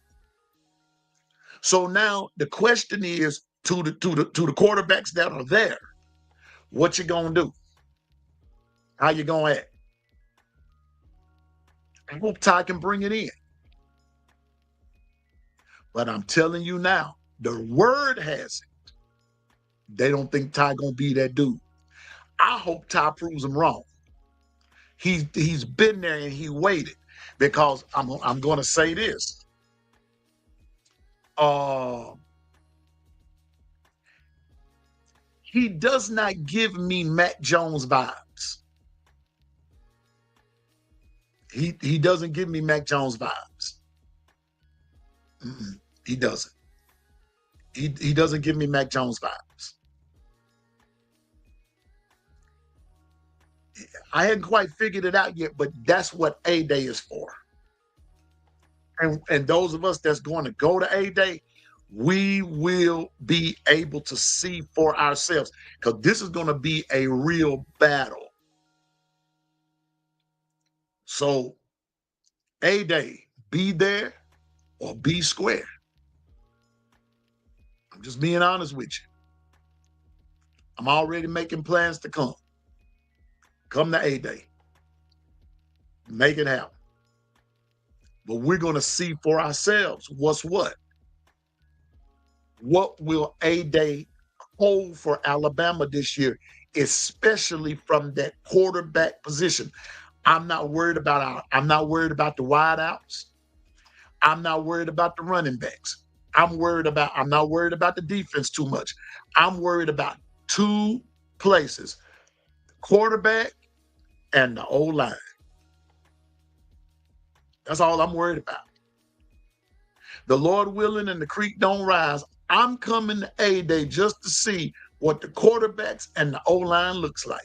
So now the question is to the quarterbacks that are there, what you gonna do? How you gonna act? I hope Ty can bring it in. But I'm telling you now, the word has it. They don't think Ty gonna be that dude. I hope Ty proves them wrong. He's been there and he waited, because I'm gonna say this. He does not give me Mac Jones vibes. He doesn't give me Mac Jones vibes. He doesn't. He doesn't give me Mac Jones vibes. I hadn't quite figured it out yet, but that's what A Day is for. And those of us that's going to go to A Day, we will be able to see for ourselves, because this is going to be a real battle. So A Day, be there or be square. I'm just being honest with you. I'm already making plans to come. Come to A Day. Make it happen. But we're going to see for ourselves what's what. What will A-Day hold for Alabama this year, especially from that quarterback position? I'm not worried about the wideouts. I'm not worried about the running backs. I'm not worried about the defense too much. I'm worried about two places: quarterback and the O line. That's all I'm worried about. The Lord willing and the creek don't rise. I'm coming to A-Day just to see what the quarterbacks and the O line looks like.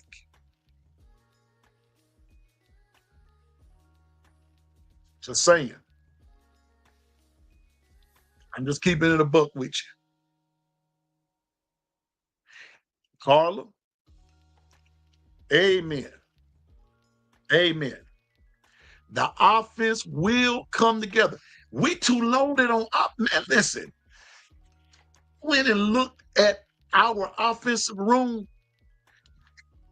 Just saying. I'm just keeping it a buck with you. Carla, amen. Amen. The offense will come together. We too loaded on up. Man, listen, went and looked at our offensive room,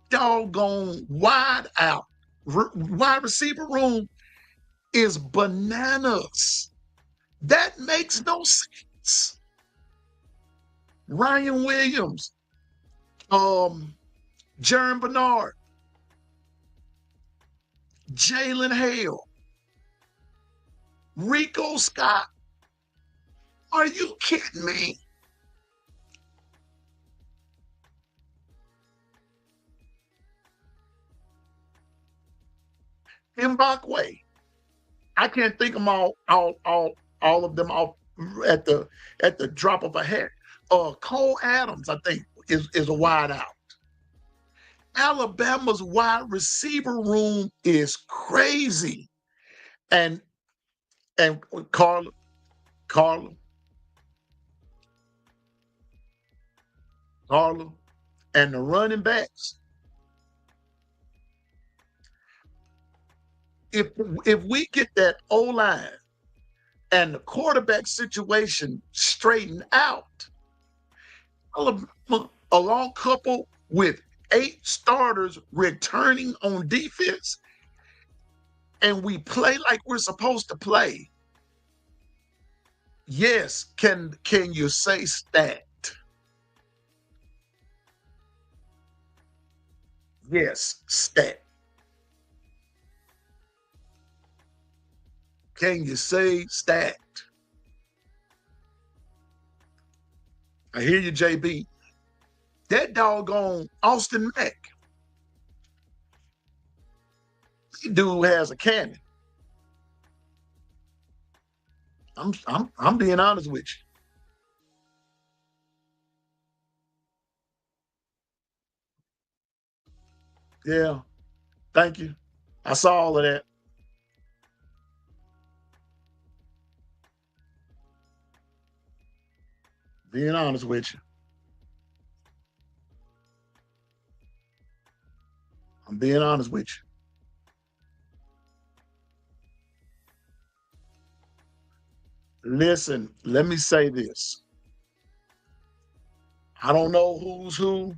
doggone wide out. Wide receiver room is bananas. That makes no sense. Ryan Williams, Jaron Bernard, Jalen Hale, Rico Scott. Are you kidding me? Mbakwe. I can't think of them all of them off at the drop of a hat. Cole Adams, I think, is a wide out. Alabama's wide receiver room is crazy. And and Carla, Carla, and the running backs. If we get that O line and the quarterback situation straightened out, along coupled with 8 starters returning on defense, and we play like we're supposed to play, yes, can you say stacked? Yes, stacked. Can you say stacked? I hear you, JB. That doggone Austin Mack, dude has a cannon. I'm being honest with you. Yeah, thank you. I saw all of that. Being honest with you. I'm being honest with you. Listen, let me say this. I don't know who's who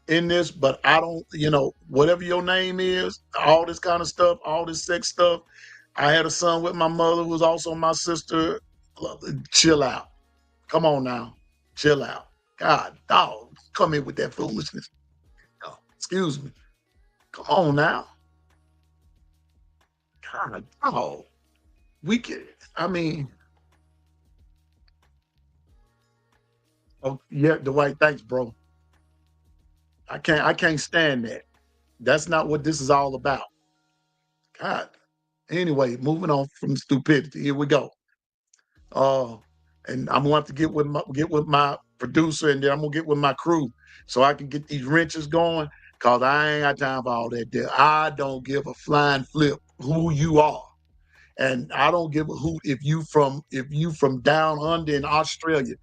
in this, but I don't, whatever your name is, all this kind of stuff, all this sex stuff. I had a son with my mother who was also my sister. Chill out. Come on now. Chill out. God, dog, come in with that foolishness. Oh, excuse me. Come on now. God, dog. We can, I mean, oh yeah, Dwight, thanks, bro. I can't stand that. That's not what this is all about. God. Anyway, moving on from stupidity. Here we go. Uh, and I'm gonna have to get with my producer, and then I'm gonna get with my crew so I can get these wrenches going. Cause I ain't got time for all that. There, I don't give a flying flip who you are, and I don't give a hoot if you from down under in Australia.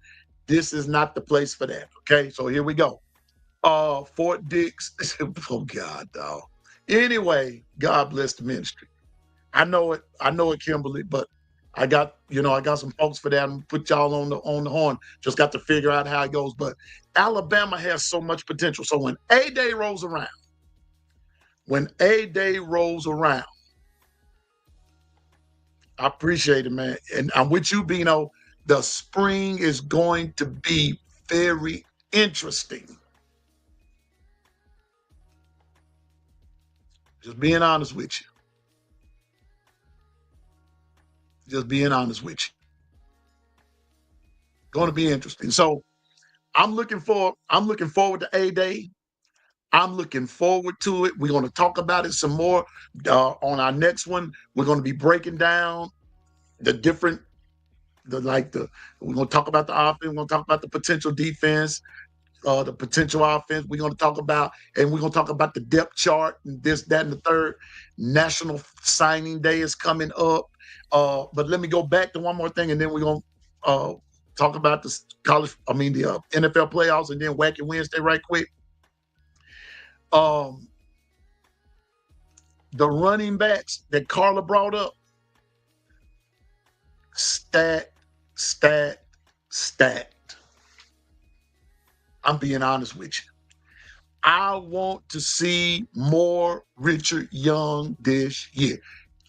This is not the place for that. Okay, so here we go. Fort Dix. Oh God, dog. Anyway, God bless the ministry. I know it, Kimberly, but I got some folks for that. I'm gonna put y'all on the horn. Just got to figure out how it goes. But Alabama has so much potential. So when A-Day rolls around, I appreciate it, man. And I'm with you, Bino. The spring is going to be very interesting. Just being honest with you. Just being honest with you. Going to be interesting. So I'm looking forward to A-Day. I'm looking forward to it. We're going to talk about it some more on our next one. We're going to be breaking down the different the like the we're going to talk about the offense. We're going to talk about the potential defense, the potential offense. We're going to talk about, and we're going to talk about the depth chart and this, that, and the third. National Signing Day is coming up. But let me go back to one more thing, and then we're going to talk about the NFL playoffs, and then Wacky Wednesday right quick. Um, the running backs that Carla brought up, stat, stat, stat. I'm being honest with you. I want to see more Richard Young this year.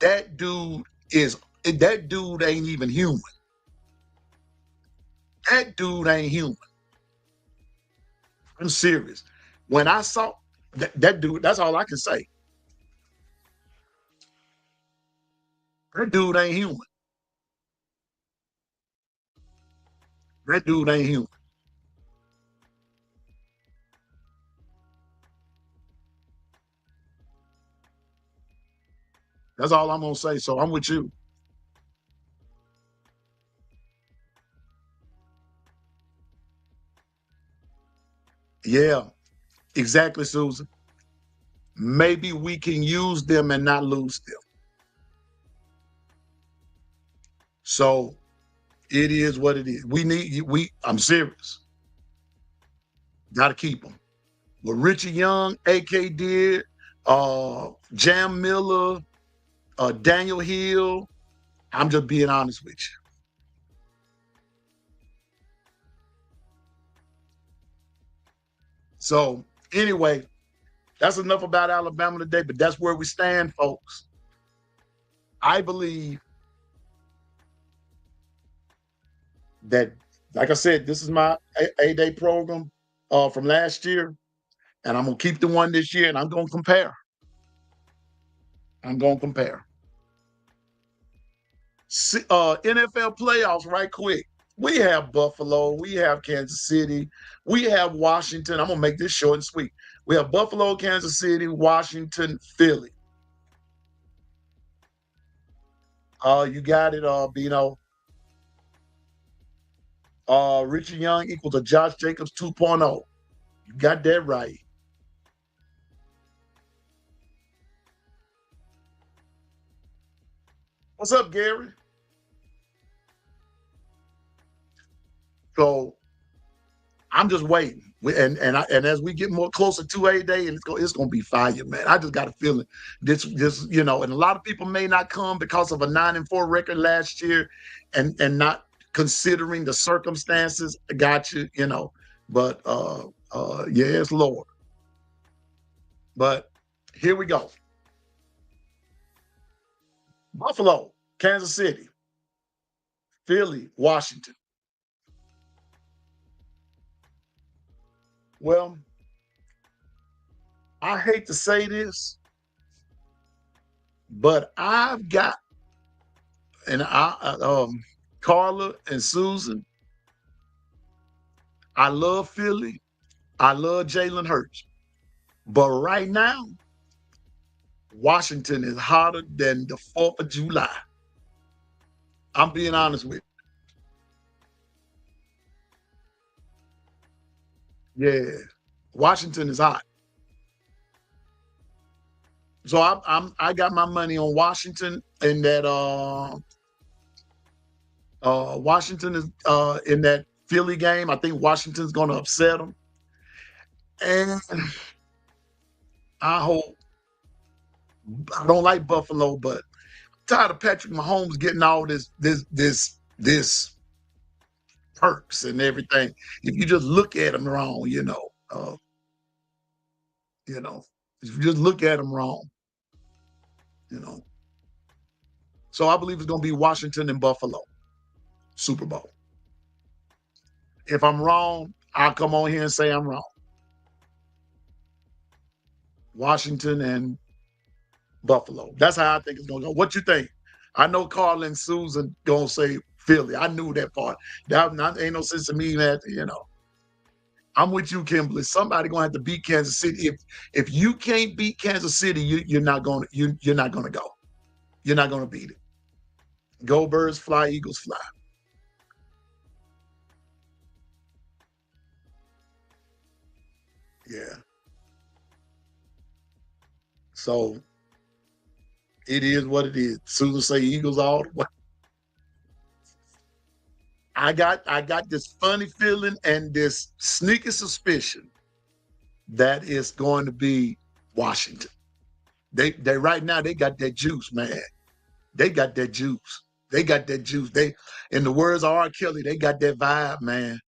That dude ain't even human. That dude ain't human. I'm serious. When I saw that dude, that's all I can say. That dude ain't human. That dude ain't human. That's all I'm gonna say. So I'm with you. Yeah, exactly, Susan. Maybe we can use them and not lose them. So it is what it is. I'm serious. Gotta keep them. What Richie Young, AK did, Jam Miller, Daniel Hill. I'm just being honest with you. So anyway, that's enough about Alabama today, but that's where we stand, folks. I believe that, like I said, this is my A-Day program from last year, and I'm gonna keep the one this year, and I'm gonna compare. I'm gonna compare. NFL playoffs, right quick. We have Buffalo, we have Kansas City, we have Washington. I'm gonna make this short and sweet. We have Buffalo, Kansas City, Washington, Philly. You got it, Bino. Richie Young equal to Josh Jacobs 2.0. You got that right. What's up, Gary? So I'm just waiting. And as we get more closer to A-Day, and it's gonna be fire, man. I just got a feeling this and a lot of people may not come because of a 9-4 record last year, and not considering the circumstances. I got you. But yes, Lord. But here we go. Buffalo, Kansas City, Philly, Washington. Well, I hate to say this, but I've got and Carla and Susan. I love Philly. I love Jalen Hurts. But right now, Washington is hotter than the 4th of July. I'm being honest with you. Yeah. Washington is hot. So I got my money on Washington in that Washington is in that Philly game. I think Washington's gonna upset them. And I hope I don't like Buffalo, but I'm tired of Patrick Mahomes getting all this perks and everything. If you just look at him wrong, you know, if you just look at him wrong, you know. So I believe it's going to be Washington and Buffalo Super Bowl. If I'm wrong, I'll come on here and say I'm wrong. Washington and Buffalo. That's how I think it's gonna go. What you think? I know Carl and Susan gonna say Philly. I knew that part. Ain't no sense in me that I'm with you, Kimberly. Somebody gonna have to beat Kansas City. If you can't beat Kansas City, you're not gonna go. You're not gonna beat it. Go Birds fly, Eagles fly. Yeah. So it is what it is. Susan say Eagles all the way. I got this funny feeling and this sneaky suspicion that it's going to be Washington. They right now they got that juice, man. They got that juice. They got that juice. They, in the words of R. Kelly, they got that vibe, man.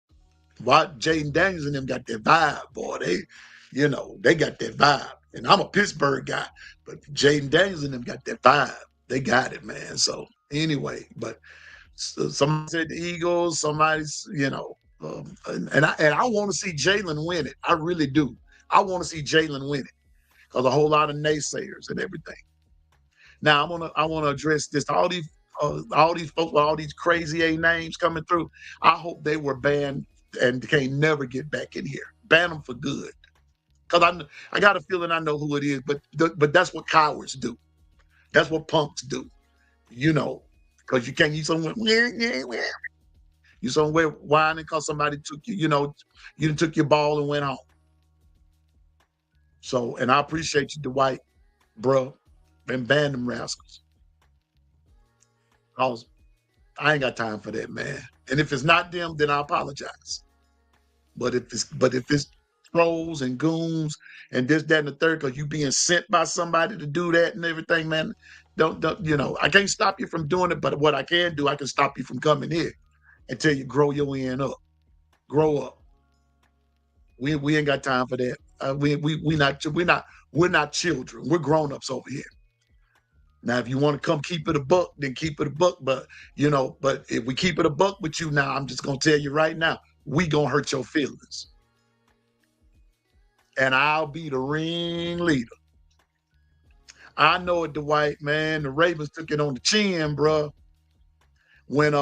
What Jaden Daniels and them got that vibe, boy. They got that vibe. And I'm a Pittsburgh guy, but Jaden Daniels and them got that vibe. They got it, man. So anyway, but somebody said the Eagles, somebody's, and I want to see Jalen win it. I really do. I want to see Jalen win it because a whole lot of naysayers and everything. Now I want to address this. All these folks with all these crazy A names coming through. I hope they were banned and can't never get back in here. Ban them for good. Cause I got a feeling I know who it is, but that's what cowards do. That's what punks do. You know, because you can't use somewhere. You somewhere whining because somebody took you. You took your ball and went home. So, and I appreciate you, Dwight, bro, and ban them rascals. Cause I ain't got time for that, man. And if it's not them, then I apologize. But if it's trolls and goons and this, that, and the third, because you being sent by somebody to do that and everything, man, don't I can't stop you from doing it, but what I can do, I can stop you from coming here until you grow your end up. Grow up. We ain't got time for that. We're not children. We're grown ups over here. Now, if you want to come keep it a buck, then keep it a buck. But if we keep it a buck with you now, I'm just gonna tell you right now, we gonna hurt your feelings, and I'll be the ringleader. I know it, Dwight. Man, the Ravens took it on the chin, bro. When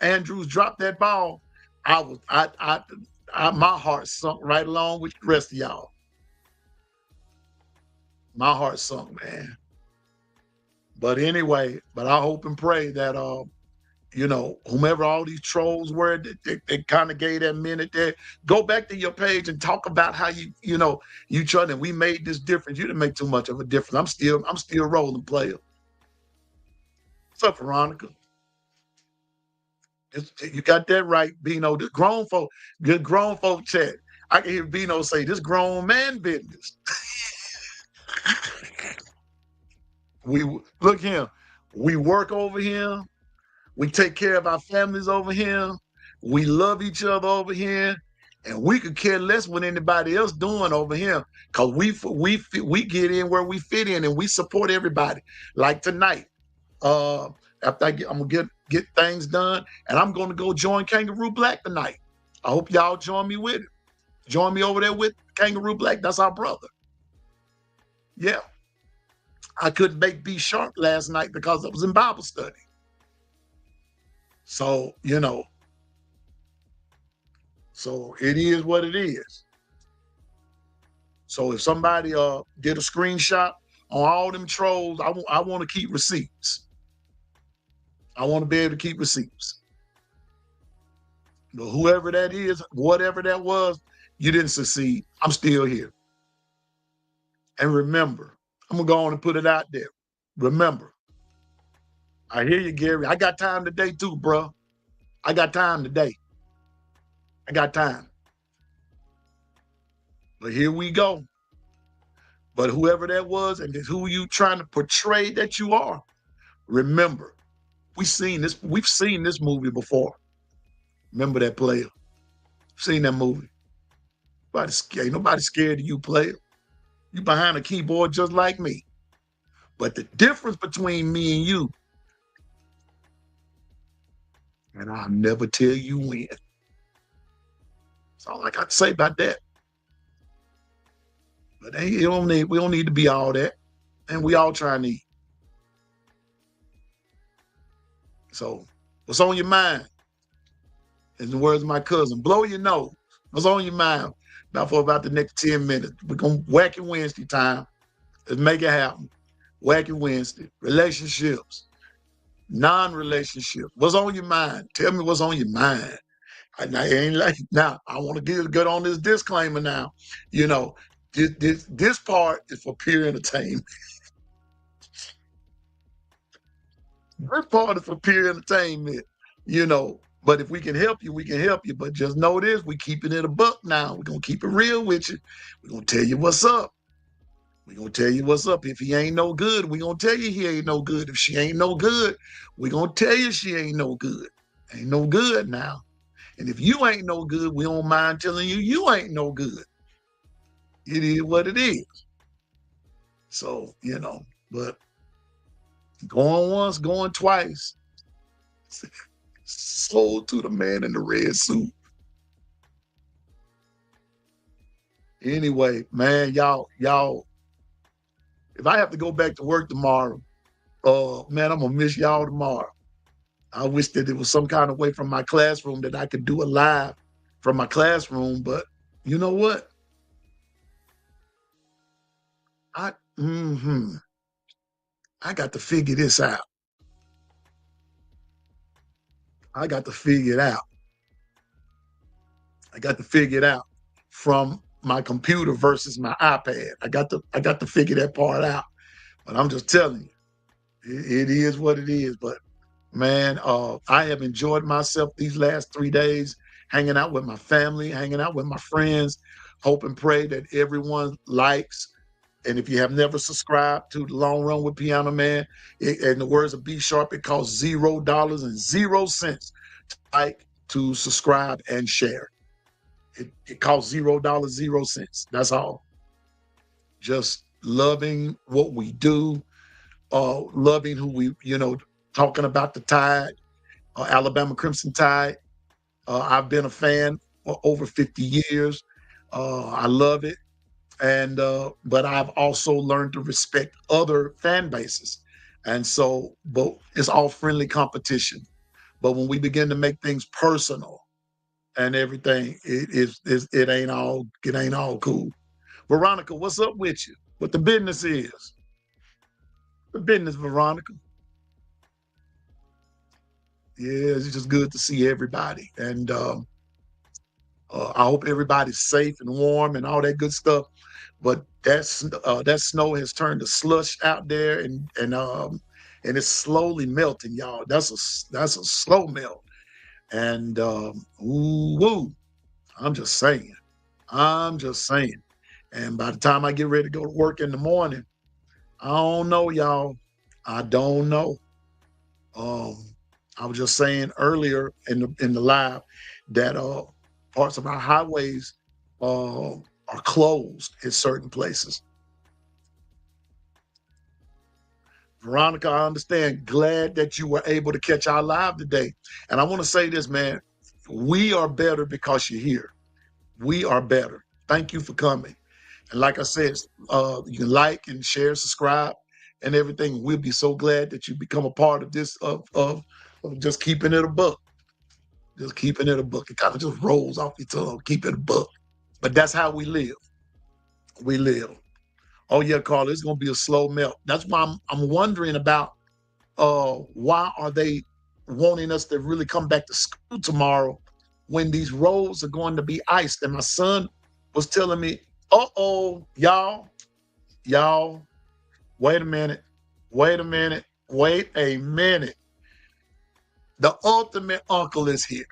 Andrews dropped that ball, I was my heart sunk right along with the rest of y'all. My heart sunk, man. But anyway, I hope and pray that whomever all these trolls were, they kind of gave that minute there. Go back to your page and talk about how you tried and we made this difference. You didn't make too much of a difference. I'm still rolling, player. What's up, Veronica? You got that right, Bino. The grown folk, good grown folk chat. I can hear Bino say this grown man business. We look here. We work over here. We take care of our families over here. We love each other over here, and we could care less what anybody else doing over here, cause we get in where we fit in, and we support everybody. Like tonight, uh, after I'm gonna get things done, and I'm gonna go join Kangaroo Black tonight. I hope y'all join me with it. Join me over there with Kangaroo Black. That's our brother. Yeah, I couldn't make B Sharp last night because I was in Bible study. So so it is what it is. So if somebody did a screenshot on all them trolls, I want to keep receipts. I want to be able to keep receipts. But whoever that is, whatever that was, you didn't succeed. I'm still here. And remember, I'm gonna go on and put it out there. Remember, I hear you, Gary. I got time today too, bro. I got time today. I got time. But here we go. But whoever that was and who you trying to portray that you are, remember, we've seen this movie before. Remember that, player. Seen that movie. Nobody scared of you, player. You behind a keyboard just like me. But the difference between me and you, and I'll never tell you when. all I got to say about that. But hey, we don't need to be all that. And we all trying to eat. So what's on your mind? In the words of my cousin, blow your nose. What's on your mind? For about the next 10 minutes. We're gonna whack it Wednesday time. Let's make it happen. Whack it Wednesday. Relationships, non-relationship. What's on your mind? Tell me what's on your mind. I ain't like now. I want to get on this disclaimer now. You know, this part is for pure entertainment. This part is for pure entertainment. You know, but if we can help you, we can help you. But just know this: we keeping it a buck now. We're gonna keep it real with you. We're gonna tell you what's up. We're gonna tell you what's up. If he ain't no good, we're gonna tell you he ain't no good. If she ain't no good, we're gonna tell you she ain't no good. Ain't no good now. And if you ain't no good, we don't mind telling you ain't no good. It is what it is. So, but going once, going twice. Sold to the man in the red suit. Anyway, man, y'all, if I have to go back to work tomorrow, man, I'm gonna miss y'all tomorrow. I wish that there was some kind of way from my classroom that I could do a live from my classroom, but you know what? I I got to figure this out. I got to figure it out. I got to figure it out from my computer versus my iPad. I got to figure that part out. But I'm just telling you, it is what it is. But man, I have enjoyed myself these last 3 days, hanging out with my family, hanging out with my friends. Hope and pray that everyone likes. And if you have never subscribed to the Long Run with Piano Man, in the words of B Sharp, it costs $0.00 to like, to subscribe, and share. It costs $0.00. That's all. Just loving what we do, loving who we, talking about the Tide, Alabama Crimson Tide. I've been a fan for over 50 years. I love it. And but I've also learned to respect other fan bases. And so, but it's all friendly competition. But when we begin to make things personal and everything, it ain't all cool. Veronica, what's up with you? What the business is? The business, Veronica. Yeah, it's just good to see everybody, and I hope everybody's safe and warm and all that good stuff. But that snow has turned to slush out there, and it's slowly melting, y'all. That's a slow melt, and ooh, woo, I'm just saying. I'm just saying. And by the time I get ready to go to work in the morning, I don't know, y'all. I don't know. Um, I was just saying earlier in the live that parts of our highways are closed in certain places. Veronica, I understand. Glad that you were able to catch our live today. And I want to say this, man. We are better because you're here. We are better. Thank you for coming. And like I said, you can like and share, subscribe, and everything. We'll be so glad that you become a part of this of just keeping it a book. Just keeping it a book. It kind of just rolls off your tongue. Keep it a book. But that's how we live. We live. Oh yeah, Carl, it's gonna be a slow melt. That's why I'm wondering about why are they wanting us to really come back to school tomorrow when these roads are going to be iced? And my son was telling me, uh-oh, y'all, wait a minute, wait a minute, wait a minute. The ultimate uncle is here.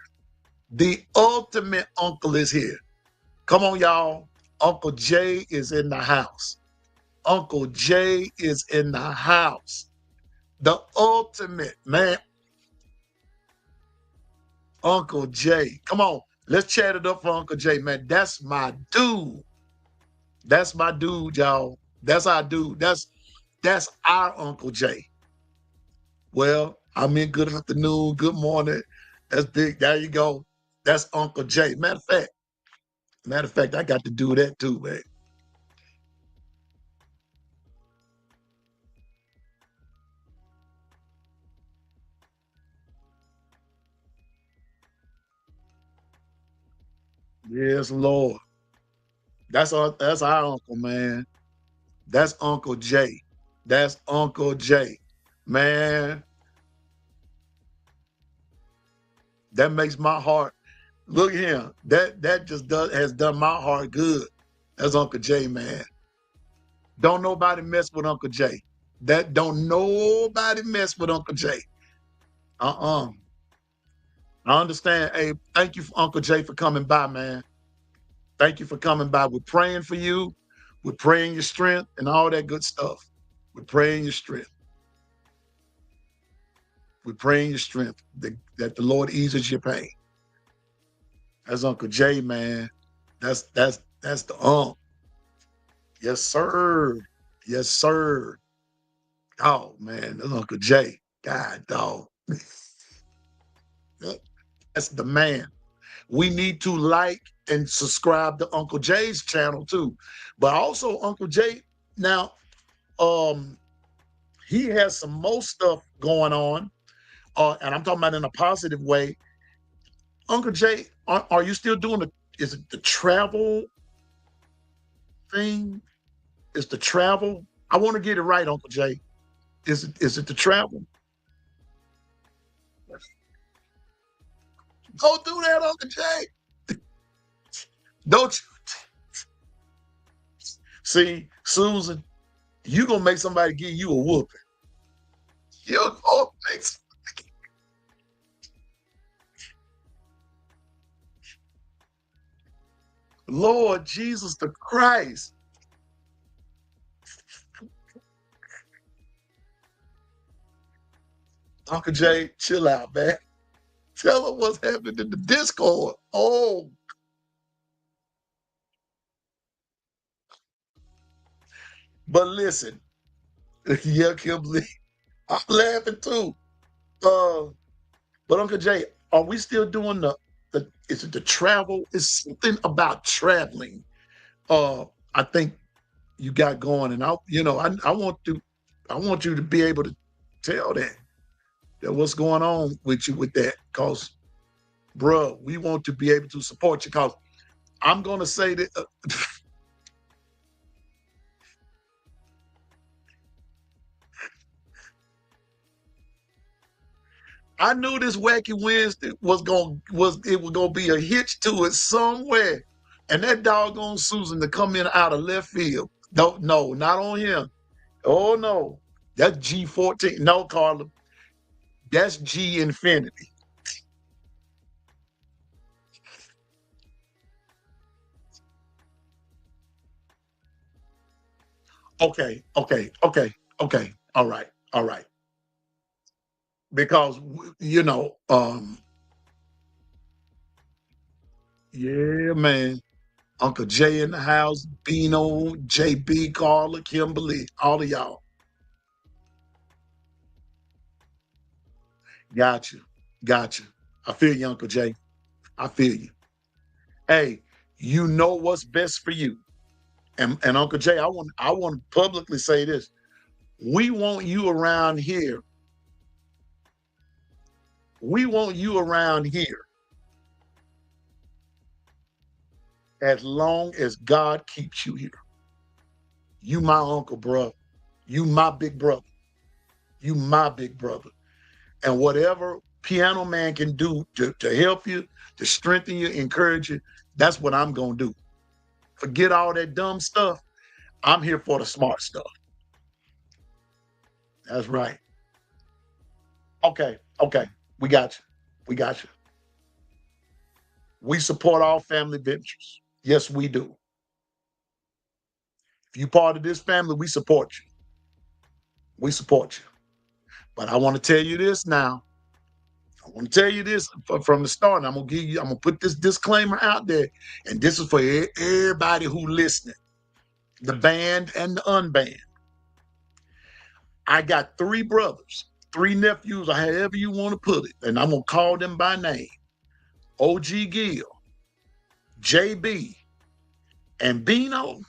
The ultimate uncle is here. Come on, y'all. Uncle Jay is in the house. Uncle Jay is in the house. The ultimate, man. Uncle Jay. Come on. Let's chat it up for Uncle Jay, man. That's my dude. That's my dude, y'all. That's our dude. That's our Uncle Jay. Well, I'm in good afternoon, good morning. That's big. There you go. That's Uncle Jay. Matter of fact, Matter of fact, I got to do that too, man. Yes, Lord. That's our uncle, man. That's Uncle Jay. That's Uncle Jay. Man, that makes my heart look at him. That just has done my heart good. That's Uncle Jay, man. Don't nobody mess with Uncle Jay. That don't nobody mess with Uncle Jay. Uh-uh. I understand. Hey, thank you, Uncle Jay, for coming by, man. Thank you for coming by. We're praying for you. We're praying your strength and all that good stuff. We're praying your strength. We're praying your strength, that the Lord eases your pain. That's Uncle Jay, man. That's the Yes, sir. Yes, sir. Oh man, that's Uncle Jay. God dog. That's the man. We need to like and subscribe to Uncle Jay's channel too. But also Uncle Jay, now um he has some more stuff going on. And I'm talking about in a positive way. Uncle Jay, are you still doing is it the travel thing? Is the travel? I want to get it right, Uncle Jay. Is it the travel? Don't do that, Uncle Jay. Don't you see, Susan, you gonna make somebody give you a whooping. You're gonna make Lord Jesus the Christ. Uncle Jay, chill out, man. Tell her what's happening in the Discord. Oh, but listen, yeah, Kimberly, I'm laughing too. Uh, but Uncle Jay, are we still doing the is it the travel? It's something about traveling. Uh, I think you got going, and I want you to be able to tell that what's going on with you with that, cause bruh, we want to be able to support you. Cause I'm gonna say that I knew this wacky Wednesday was gonna be a hitch to it somewhere, and that doggone Susan to come in out of left field. No, not on him. Oh no, that's G14. No, Carla, that's G Infinity. Okay. All right. Because yeah, man. Uncle Jay in the house, Bino, JB, Carla, Kimberly, all of y'all. Got you. Got you. I feel you, Uncle Jay. I feel you. Hey, you know what's best for you. And Uncle Jay, I want to publicly say this. We want you around here. We want you around here as long as God keeps you here. You my uncle, bro. You my big brother. You my big brother. And whatever Piano Man can do to help you, to strengthen you, encourage you, that's what I'm gonna do. Forget all that dumb stuff. I'm here for the smart stuff. That's right. Okay. We got you. We got you. We support all family ventures. Yes, we do. If you part of this family, we support you. We support you. But I want to tell you this now. I want to tell you this from the start. I'm gonna put this disclaimer out there, and this is for everybody who listening, the band and the unbanned. I got three brothers, three nephews, or however you want to put it, and I'm gonna call them by name: OG Gill, JB, and Bino.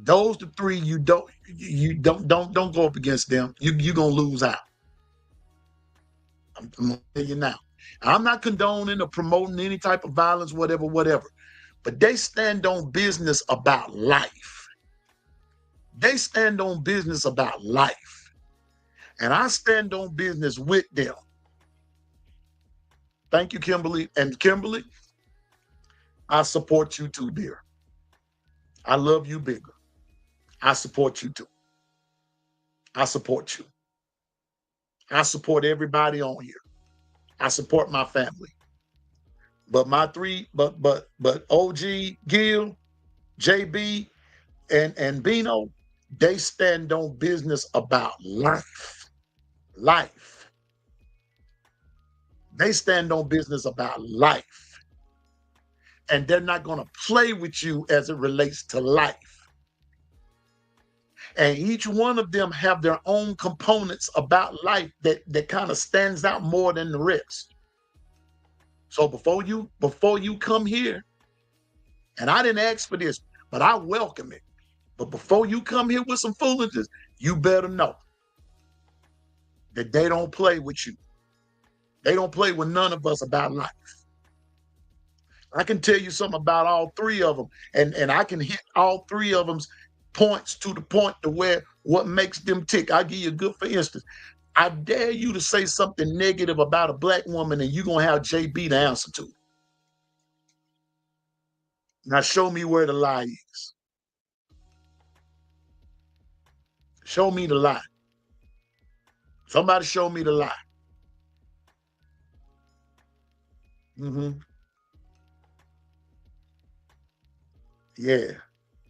Those the three you don't go up against them. You're gonna lose out. I'm gonna tell you now. I'm not condoning or promoting any type of violence, whatever. But they stand on business about life. They stand on business about life. And I stand on business with them. Thank you, Kimberly. And Kimberly, I support you too, dear. I love you bigger. I support you too. I support you. I support everybody on here. I support my family. But my three, but OG, Gil, JB, and Bino, they stand on business about life. Life. They stand on business about life. And they're not going to play with you as it relates to life. And each one of them have their own components about life that kind of stands out more than the rest. So before you come here, and I didn't ask for this, but I welcome it. But before you come here with some foolishness, you better know that they don't play with you. They don't play with none of us about life. I can tell you something about all three of them, and I can hit all three of them's points to the point to where what makes them tick. I'll give you a good for instance. I dare you to say something negative about a black woman, and you're gonna have JB to answer to. Now show me where the lie is. Show me the lie. Somebody show me the lie. Yeah,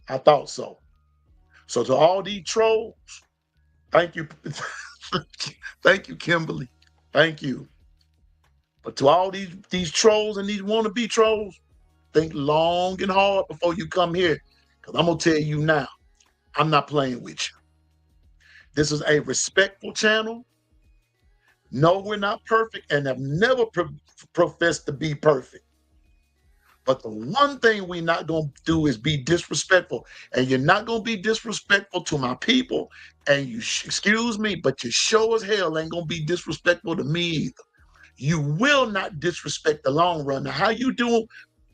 I thought so. So to all these trolls, thank you. Thank you, Kimberly. Thank you. But to all these trolls and these wannabe trolls, think long and hard before you come here. Because I'm going to tell you now, I'm not playing with you. This is a respectful channel. No, we're not perfect and have never professed to be perfect. But the one thing we're not going to do is be disrespectful. And you're not going to be disrespectful to my people. And you, excuse me, but you sure as hell ain't going to be disrespectful to me either. You will not disrespect the long run. Now, how you do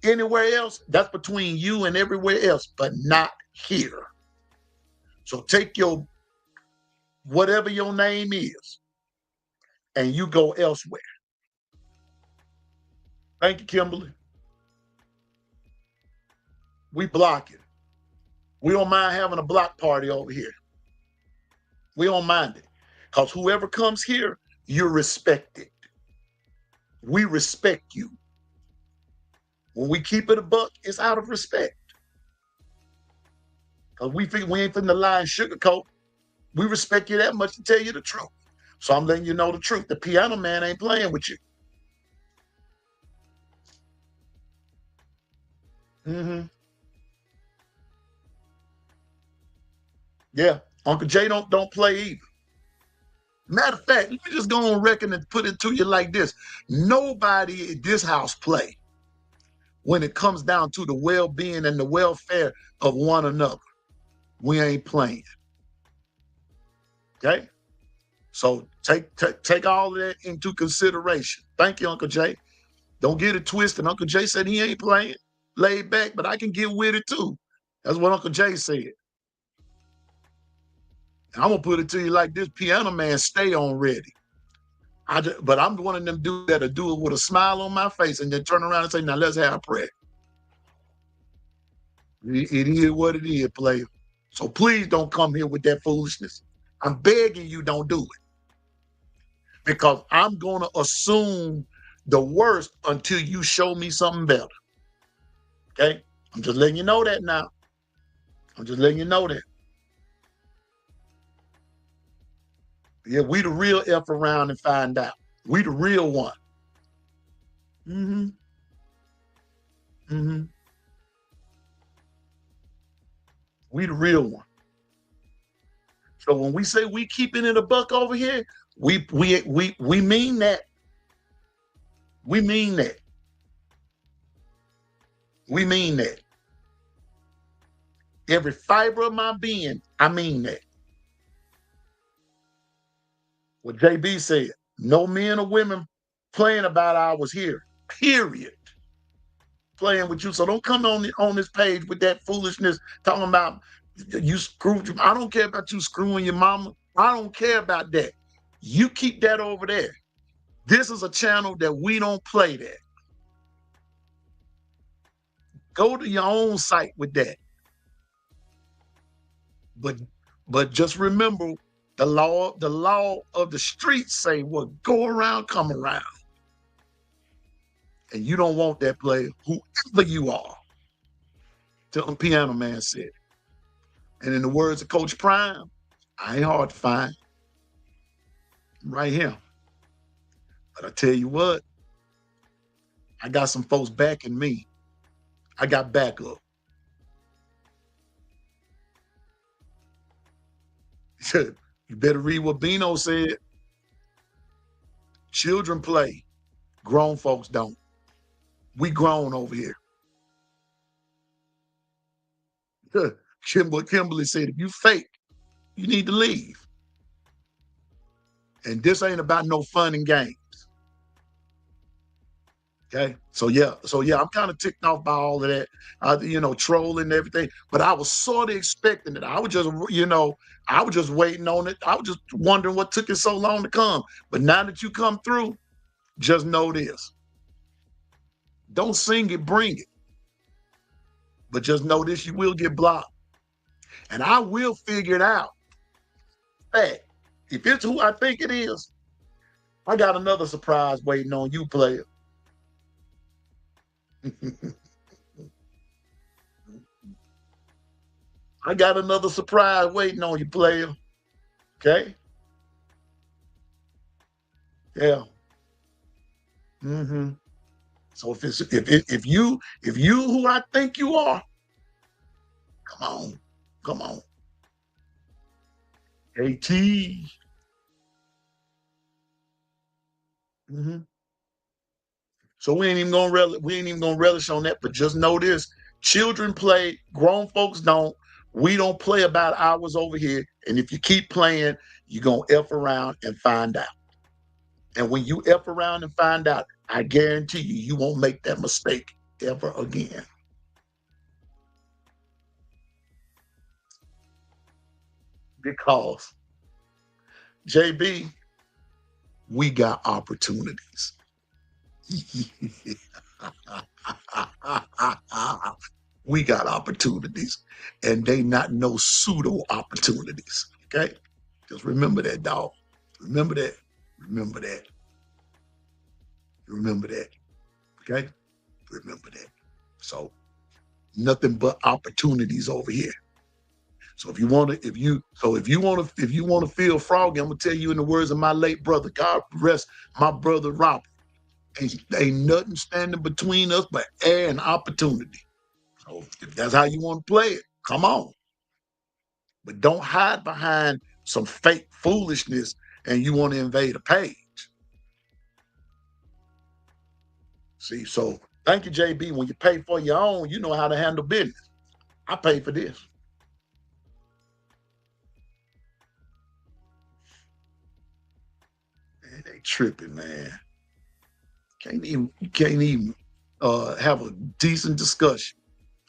anywhere else, that's between you and everywhere else, but not here. So take your, whatever your name is, and you go elsewhere. Thank you, Kimberly. We block it. We don't mind having a block party over here. We don't mind it. Because whoever comes here, you're respected. We respect you. When we keep it a buck, it's out of respect. Because we ain't finna lie and sugarcoat. We respect you that much to tell you the truth. So I'm letting you know the truth. The piano man ain't playing with you. Yeah, Uncle Jay don't play either. Matter of fact, let me just go on record and put it to you like this. Nobody in this house play when it comes down to the well-being and the welfare of one another. We ain't playing. Okay? So take all of that into consideration. Thank you, Uncle Jay. Don't get it twisted. Uncle Jay said he ain't playing. Laid back, but I can get with it too. That's what Uncle Jay said. I'm gonna put it to you like this: piano man, stay on ready. But I'm one of them dudes that'll do it with a smile on my face and then turn around and say, "Now let's have a prayer." It is what it is, player. So please don't come here with that foolishness. I'm begging you, don't do it. Because I'm gonna assume the worst until you show me something better. Okay? I'm just letting you know that now. I'm just letting you know that. Yeah, we the real F around and find out. We the real one. We the real one. So when we say we keeping it a buck over here, we mean that. We mean that. We mean that. Every fiber of my being, I mean that. What JB said, no men or women playing about I was here, period. Playing with you. So don't come on this page with that foolishness talking about you screwed you. I don't care about you screwing your mama. I don't care about that. You keep that over there. This is a channel that we don't play that. Go to your own site with that. But just remember the law of the streets say what go around, come around. And you don't want that player, whoever you are. Tell them Piano Man said. And in the words of Coach Prime, I ain't hard to find. Right here. But I tell you what, I got some folks backing me. I got backup. You better read what Bino said. Children play, grown folks don't. We grown over here. Kimberly said, if you fake, you need to leave. And this ain't about no fun and games. Okay. So yeah, I'm kind of ticked off by all of that, trolling and everything. But I was sort of expecting it. I was just, I was just waiting on it. I was just wondering what took it so long to come. But now that you come through, just know this. Don't sing it, bring it. But just know this, you will get blocked. And I will figure it out. Hey, if it's who I think it is, I got another surprise waiting on you, player. I got another surprise waiting on you, player. Okay? Yeah. Mm-hmm. So if you who I think you are, come on. AT. Mm-hmm. So we ain't even gonna relish on that. But just know this: children play, grown folks don't. We don't play about ours over here. And if you keep playing, you're gonna F around and find out. And when you F around and find out, I guarantee you won't make that mistake ever again. Because JB, we got opportunities. We got opportunities, and they not no pseudo opportunities. Okay, just remember that, dog. Remember that. Remember that. Remember that. Okay, remember that. So nothing but opportunities over here. So if you want to, if you want to feel froggy, I'm gonna tell you in the words of my late brother, God rest my brother Robert. Ain't nothing standing between us but air and opportunity. So if that's how you want to play it, come on. But don't hide behind some fake foolishness and you want to invade a page. See, so thank you, JB. When you pay for your own, you know how to handle business. I pay for this. Man, they tripping, man. You can't even have a decent discussion.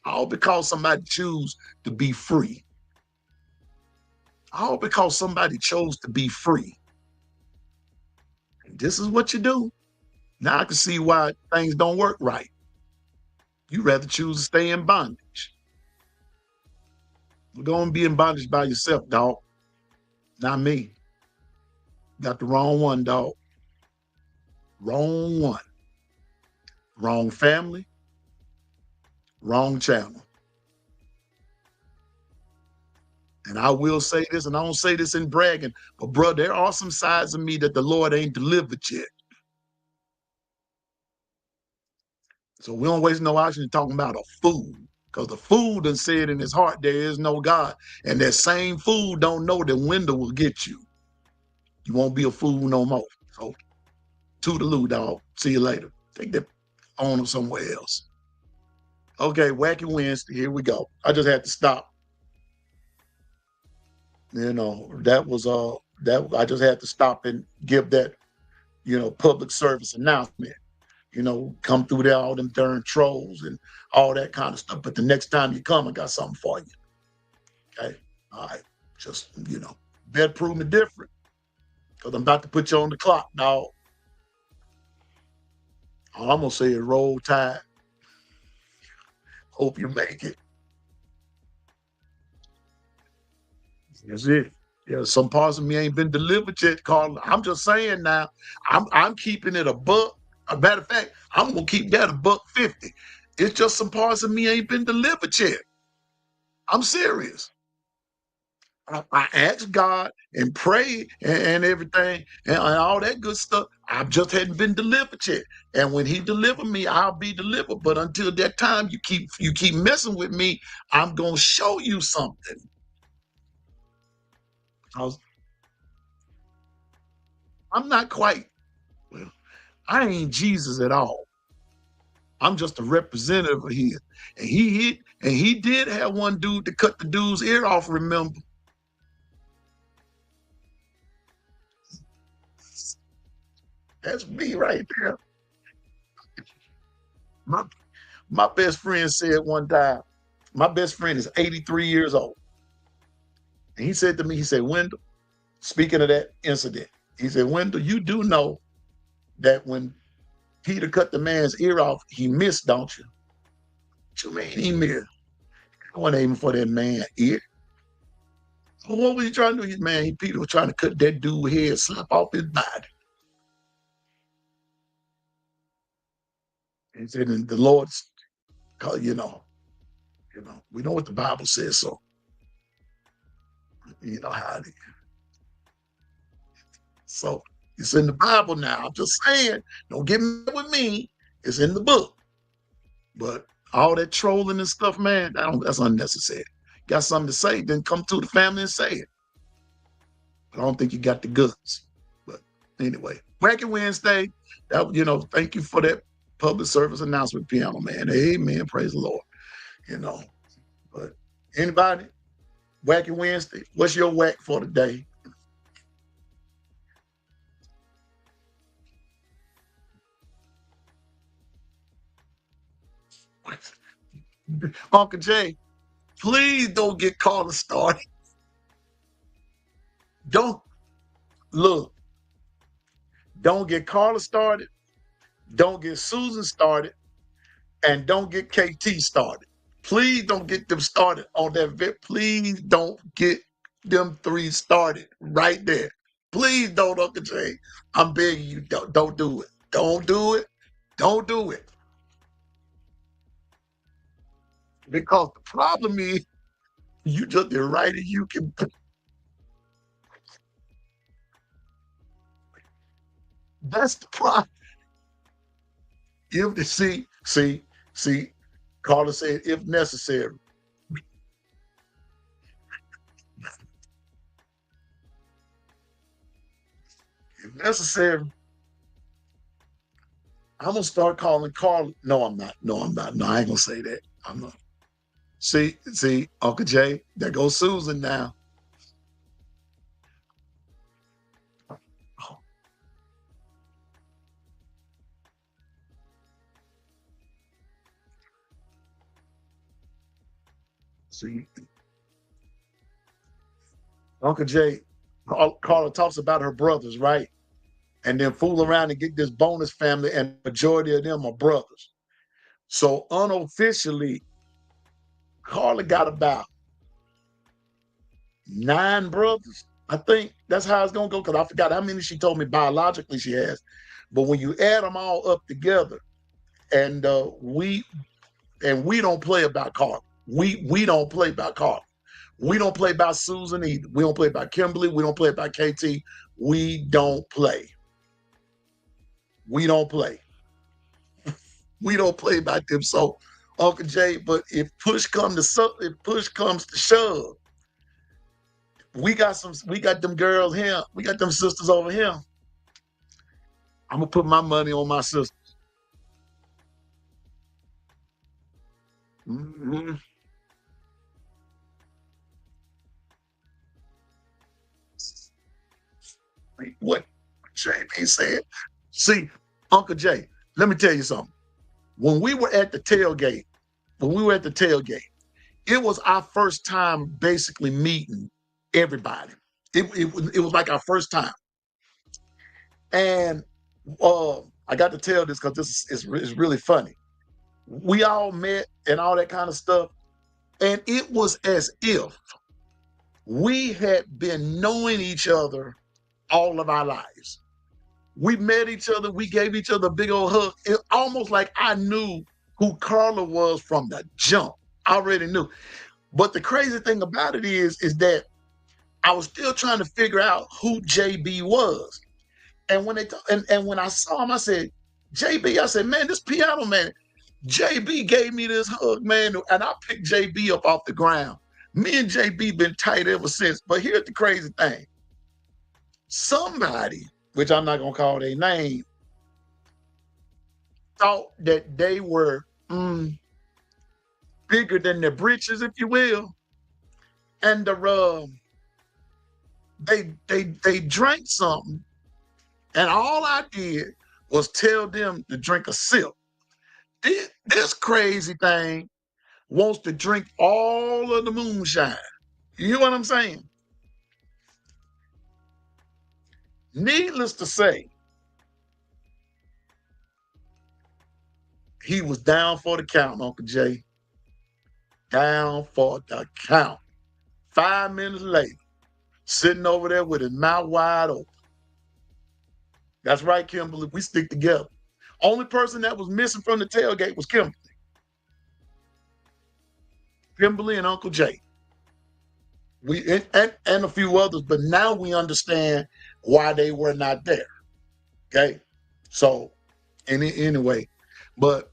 All because somebody choose to be free. All because somebody chose to be free. And this is what you do. Now I can see why things don't work right. You rather choose to stay in bondage. You're going to be in bondage by yourself, dog. Not me. Got the wrong one, dog. Wrong one. Wrong family. Wrong channel. And I will say this, and I don't say this in bragging, but bro, there are some sides of me that the Lord ain't delivered yet. So we don't waste no oxygen talking about a fool. Because the fool done said in his heart there is no God. And that same fool don't know that window will get you. You won't be a fool no more. So toodaloo, dog. See you later. Take that on somewhere else. Okay, Wacky Wednesday. Here we go. I just had to stop. That was that I just had to stop and give that, public service announcement. Come through there, all them darn trolls and all that kind of stuff. But the next time you come, I got something for you. Okay. All right. Just, better prove me different. Because I'm about to put you on the clock, dog. All I'm gonna say is roll tide. Hope you make it. That's it. Yeah, some parts of me ain't been delivered yet, Carl. I'm just saying now. I'm keeping it a buck. A matter of fact, I'm gonna keep that a $1.50. It's just some parts of me ain't been delivered yet. I'm serious. I asked God and prayed and everything and all that good stuff. I just hadn't been delivered yet. And when He delivered me, I'll be delivered. But until that time, you keep messing with me. I'm gonna show you something. I'm not quite. Well, I ain't Jesus at all. I'm just a representative of His. And he did have one dude to cut the dude's ear off. Remember? That's me right there. My my best friend said one time. My best friend is 83 years old. And he said to me, he said, Wendell, speaking of that incident, he said, Wendell, you do know that when Peter cut the man's ear off, he missed, don't you? What you mean he missed? I wasn't aiming for that man's ear. Well, what was he trying to do? Peter was trying to cut that dude's head, slap off his body. He said, and the Lord's, we know what the Bible says, so you know how it is. So it's in the Bible now. I'm just saying, don't get mad with me. It's in the book. But all that trolling and stuff, man, that's unnecessary. Got something to say, then come to the family and say it. But I don't think you got the goods. But anyway, Wacky Wednesday. Thank you for that public service announcement, Piano Man. Amen. Praise the Lord. You know. But anybody, Wacky Wednesday, what's your whack for today? Uncle Jay, please don't get Carla started. Don't look. Don't get Carla started. Don't get Susan started. And don't get KT started. Please don't get them started on that vet. Please don't get them three started right there. Please don't, Uncle Jay. I'm begging you, don't do it. Don't do it. Don't do it. Because the problem is you just the writer you can. That's the problem. If the see, Carla said if necessary. If necessary, I'm gonna start calling Carla. No, I'm not. No, I'm not. No, I ain't gonna say that. I'm not. See, Uncle Jay, there goes Susan now. Oh, see, Uncle Jay, Carla talks about her brothers, right? And then fool around and get this bonus family, and majority of them are brothers. So unofficially, Carla got about 9 brothers. I think that's how it's gonna go because I forgot how many she told me biologically she has. But when you add them all up together, and we don't play about Carla. We don't play about Carla. We don't play about Susan either. We don't play about Kimberly. We don't play about KT. We don't play. We don't play. We don't play about them. So, Uncle Jay, but if push comes to shove, we got them girls here. We got them sisters over here. I'm gonna put my money on my sister. Mhm. Wait, what JB said? See, Uncle Jay, let me tell you something. When we were at the tailgate, when we were at the tailgate, it was our first time basically meeting everybody. It was like our first time. And I got to tell this because this is really funny. We all met and all that kind of stuff. And it was as if we had been knowing each other all of our lives. We met each other, we gave each other a big old hug. It almost like I knew who Carla was from the jump. I already knew. But the crazy thing about it is that I was still trying to figure out who JB was. And when and when I saw him, I said, JB, I said, man, this piano man, JB gave me this hug, man, and I picked JB up off the ground. Me and JB been tight ever since. But here's the crazy thing. Somebody, which I'm not gonna call their name, thought that they were bigger than their britches, if you will. And they drank something, and all I did was tell them to drink a sip. This crazy thing wants to drink all of the moonshine. You know what I'm saying? Needless to say, he was down for the count, Uncle Jay. Down for the count. 5 minutes later, sitting over there with his mouth wide open. That's right, Kimberly. We stick together. Only person that was missing from the tailgate was Kimberly. Kimberly and Uncle Jay. And a few others, but now we understand why they were not there. Okay. So anyway, but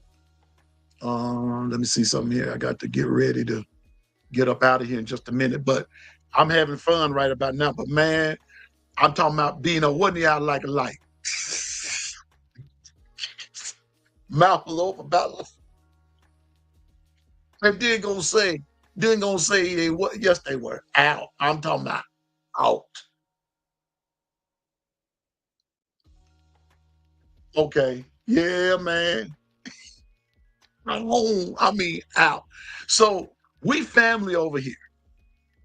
let me see something here. I got to get ready to get up out of here in just a minute. But I'm having fun right about now. But man, I'm talking about Bino. Wasn't he out like a light? Mouth was open about. And then gonna say they what? Yes, they were out. I'm talking about out. Okay, yeah, man. I mean out. So we family over here.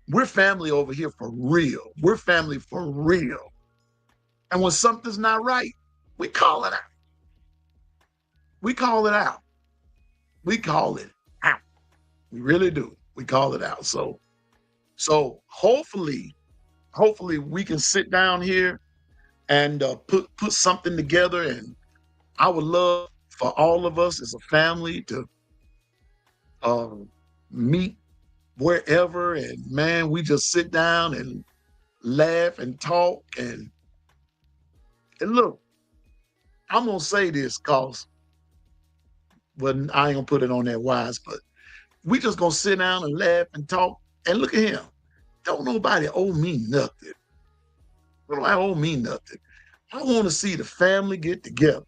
We're family over here for real. We're family for real. And when something's not right, we call it out. We call it out. We call it out. We really do. We call it out. So hopefully we can sit down here and put something together. And I would love for all of us as a family to uh, meet wherever, and man, we just sit down and laugh and talk and look. I'm gonna say this cause, but I ain't gonna put it on that wise. But we just gonna sit down and laugh and talk. And look at him. Don't nobody owe me nothing. Don't I owe me nothing. I want to see the family get together.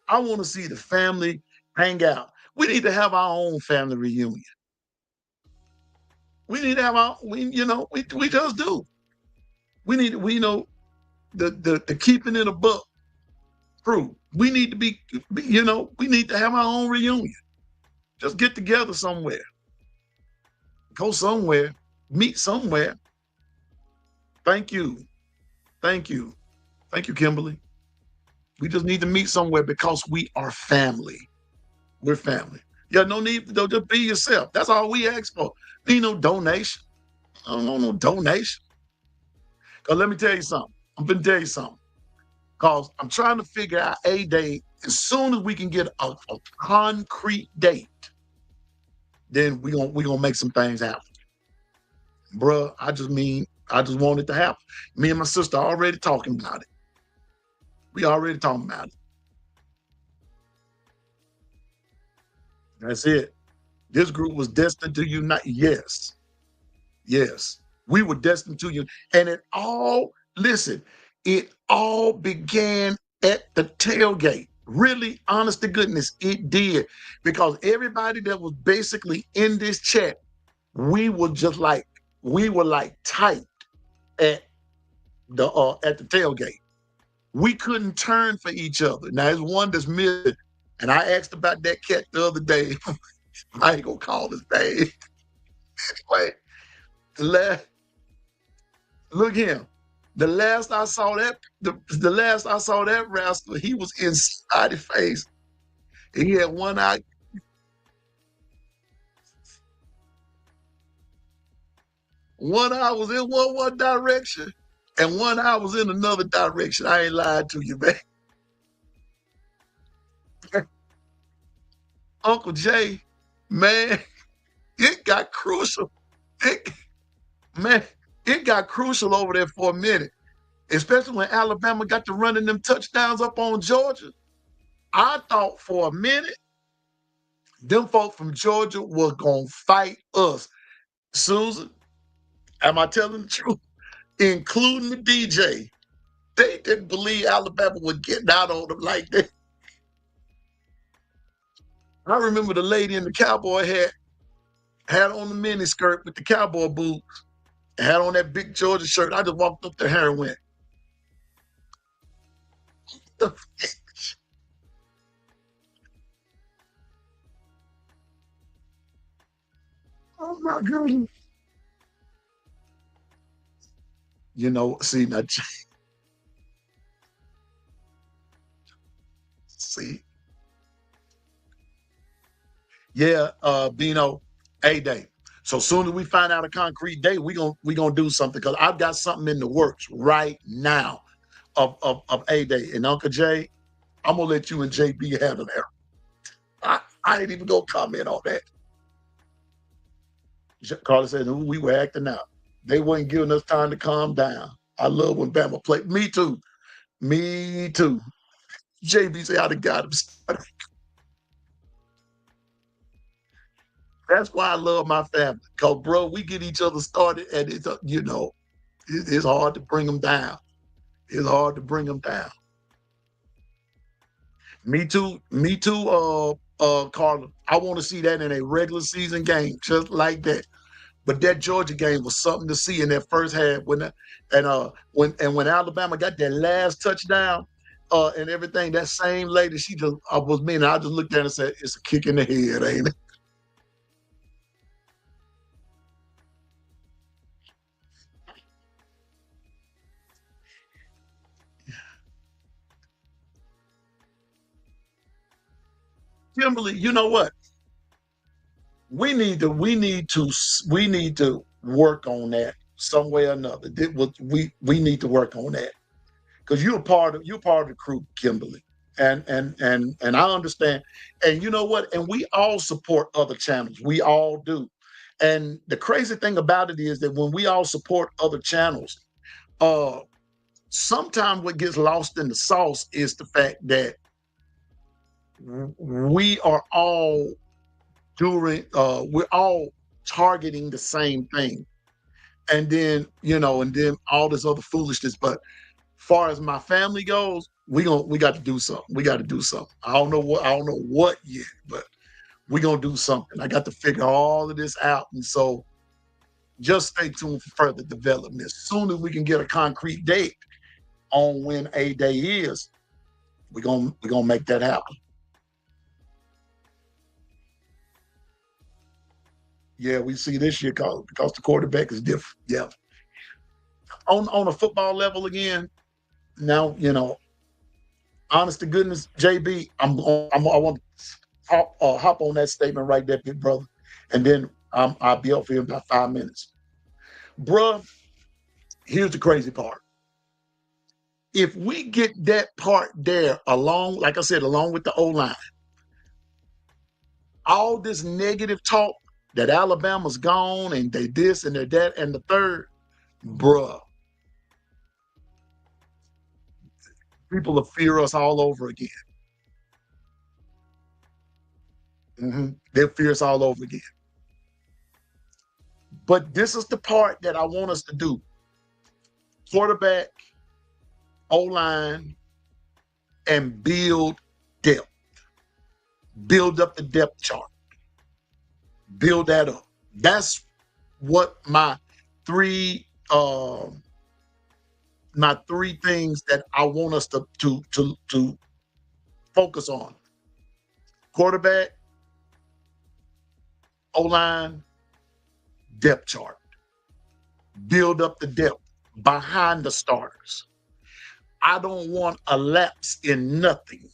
I want to see the family hang out. We need to have our own family reunion. We need to have our we just do. We know the keeping it a buck crew. We need to we need to have our own reunion. Just get together somewhere. Go somewhere. Meet somewhere. Thank you. Thank you. Thank you, Kimberly. We just need to meet somewhere because we are family. We're family. Yeah, no need to just be yourself. That's all we ask for. Need no donation. I don't want no donation. Cause let me tell you something. I'm gonna tell you something. Cause I'm trying to figure out a date. As soon as we can get a concrete date, then we gonna make some things happen. Bruh, I just want it to happen. Me and my sister already talking about it. We already talking about it. That's it. This group was destined to unite. Yes. Yes. We were destined to you. And listen, it all began at the tailgate. Really, honest to goodness, it did. Because everybody that was basically in this chat, we were just like, we were like tight at the tailgate. We couldn't turn for each other. Now there's one that's missing. And I asked about that cat the other day. I ain't gonna call his name. Anyway, look him. The last I saw that rascal, he was inside his face. He had one eye. One eye was in one direction, and one eye was in another direction. I ain't lied to you, man. Uncle Jay, man, it got crucial. It, man, it got crucial over there for a minute, especially when Alabama got to running them touchdowns up on Georgia. I thought for a minute them folk from Georgia were gonna fight us. Susan, am I telling the truth? Including the DJ, they didn't believe Alabama was getting out on them like that. I remember the lady in the cowboy hat had on the mini skirt with the cowboy boots, had on that big Georgia shirt. I just walked up to her and went, "Oh my goodness!" You know, see now, see, yeah, Bino, A Day. So soon as we find out a concrete date, we gonna do something because I've got something in the works right now of A Day. And Uncle Jay, I'm gonna let you and JB handle that. I ain't even gonna comment on that. Carla said we were acting out. They weren't giving us time to calm down. I love when Bama play. Me too. Me too. JB said I'd have got him started. That's why I love my family. Cause bro, we get each other started, and it's it's hard to bring them down. It's hard to bring them down. Me too. Me too. Carla. I want to see that in a regular season game, just like that. But that Georgia game was something to see in that first half when Alabama got that last touchdown and everything. That same lady, she just was mean. I just looked at her and said, "It's a kick in the head, ain't it?" Kimberly, you know what? We need to work on that some way or another. We need to work on that because you're part of the crew, Kimberly, and I understand. And you know what? And we all support other channels. We all do. And the crazy thing about it is that when we all support other channels, uh, sometimes what gets lost in the sauce is the fact that we are all we're all targeting the same thing, and then all this other foolishness. But far as my family goes, we got to do something. We got to do something. I don't know what yet, but we gonna do something. I got to figure all of this out, and so just stay tuned for further development. As soon as we can get a concrete date on when A Day is, we're gonna make that happen. Yeah, we see this year because the quarterback is different. Yeah, on a football level again. Now honest to goodness, JB, I want to hop on that statement right there, big brother, and then I'll be up for you in about 5 minutes, bruh. Here's the crazy part: if we get that part there along, like I said, along with the O line, all this negative talk that Alabama's gone and they this and they that and the third, bruh, people will fear us all over again. They'll fear us all over again. But this is the part that I want us to do: quarterback, O line, and build depth. Build up the depth chart. Build that up. That's what three my three things that I want us to focus on: quarterback, O-line, depth chart. Build up the depth behind the starters. I don't want a lapse in nothing.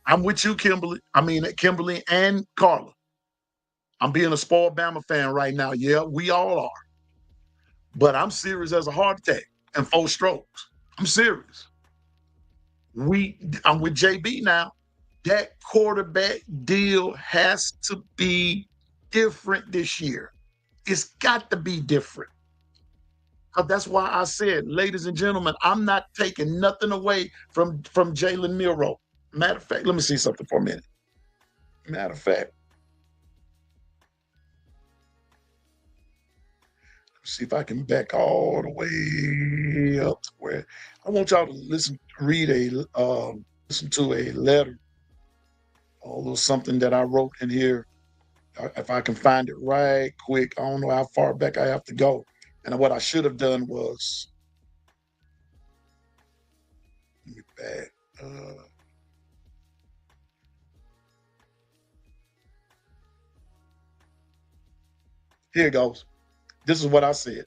I'm with you, Kimberly. Kimberly and Carla. I'm being a spoiled Bama fan right now. Yeah, we all are. But I'm serious as a heart attack and 4 strokes. I'm serious. I'm with JB now. That quarterback deal has to be different this year. It's got to be different. That's why I said, ladies and gentlemen, I'm not taking nothing away from Jalen Milroe. Matter of fact, let me see something for a minute. Matter of fact, see if I can back all the way up to where I want y'all to listen to a letter, a little something that I wrote in here. If I can find it right quick, I don't know how far back I have to go. And what I should have done was, let me back. Here it goes. This is what I said.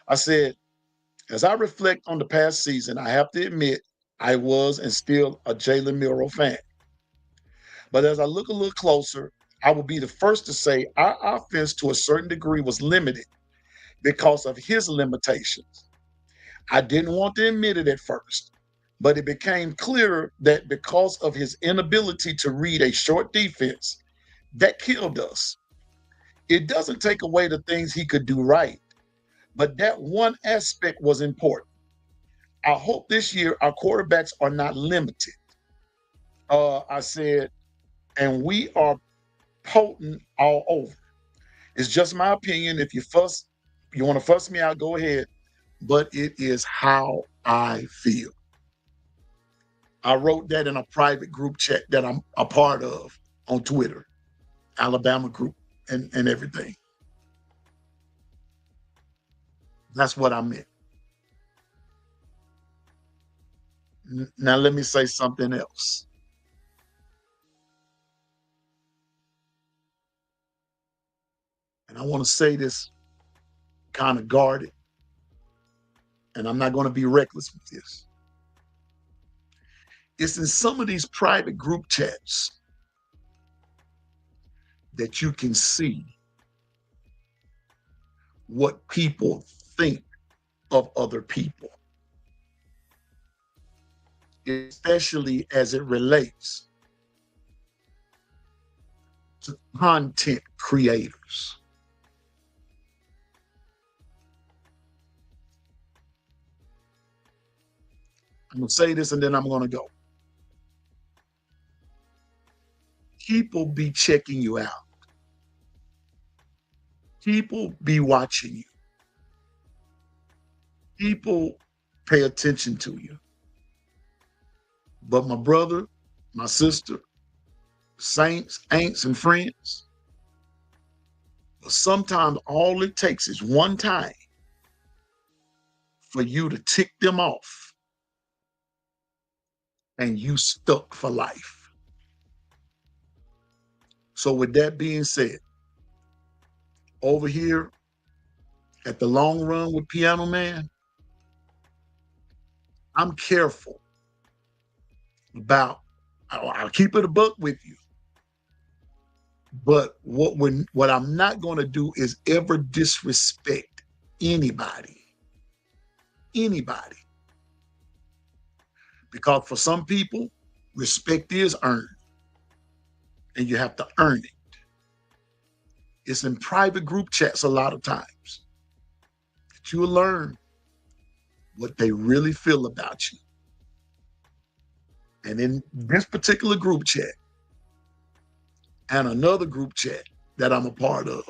I said, as I reflect on the past season, I have to admit I was and still a Jalen Milroe fan. But as I look a little closer, I will be the first to say our offense to a certain degree was limited because of his limitations. I didn't want to admit it at first, but it became clear that because of his inability to read a short defense, that killed us. It doesn't take away the things he could do right, but that one aspect was important. I hope this year our quarterbacks are not limited. I said, and we are potent all over. It's just my opinion. If you want to fuss me out, go ahead. But it is how I feel. I wrote that in a private group chat that I'm a part of on Twitter, Alabama group and everything. That's what I meant. Now let me say something else. And I want to say this kind of guarded, and I'm not going to be reckless with this. It's in some of these private group chats that you can see what people think of other people, especially as it relates to content creators. I'm going to say this and then I'm going to go. People be checking you out. People be watching you. People pay attention to you. But my brother, my sister, saints, ain'ts, and friends, sometimes all it takes is one time for you to tick them off and you stuck for life. So with that being said, over here at the Long Run with Piano Man, I'm careful about, I'll keep it a buck with you. But what I'm not going to do is ever disrespect anybody. Anybody. Because for some people, respect is earned. And you have to earn it. It's in private group chats a lot of times that you will learn what they really feel about you. And in this particular group chat and another group chat that I'm a part of,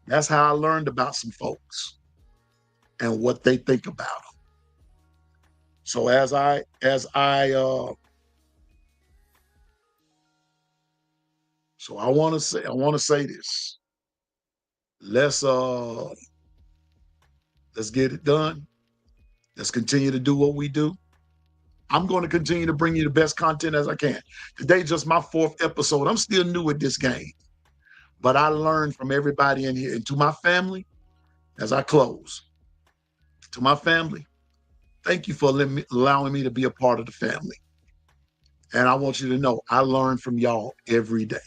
that's how I learned about some folks and what they think about them. So I want to say this. Let's let's get it done. Let's continue to do what we do. I'm going to continue to bring you the best content as I can. Today's just my 4th episode. I'm still new at this game, but I learned from everybody in here. And to my family, as I close, to my family, thank you for allowing me to be a part of the family. And I want you to know I learn from y'all every day.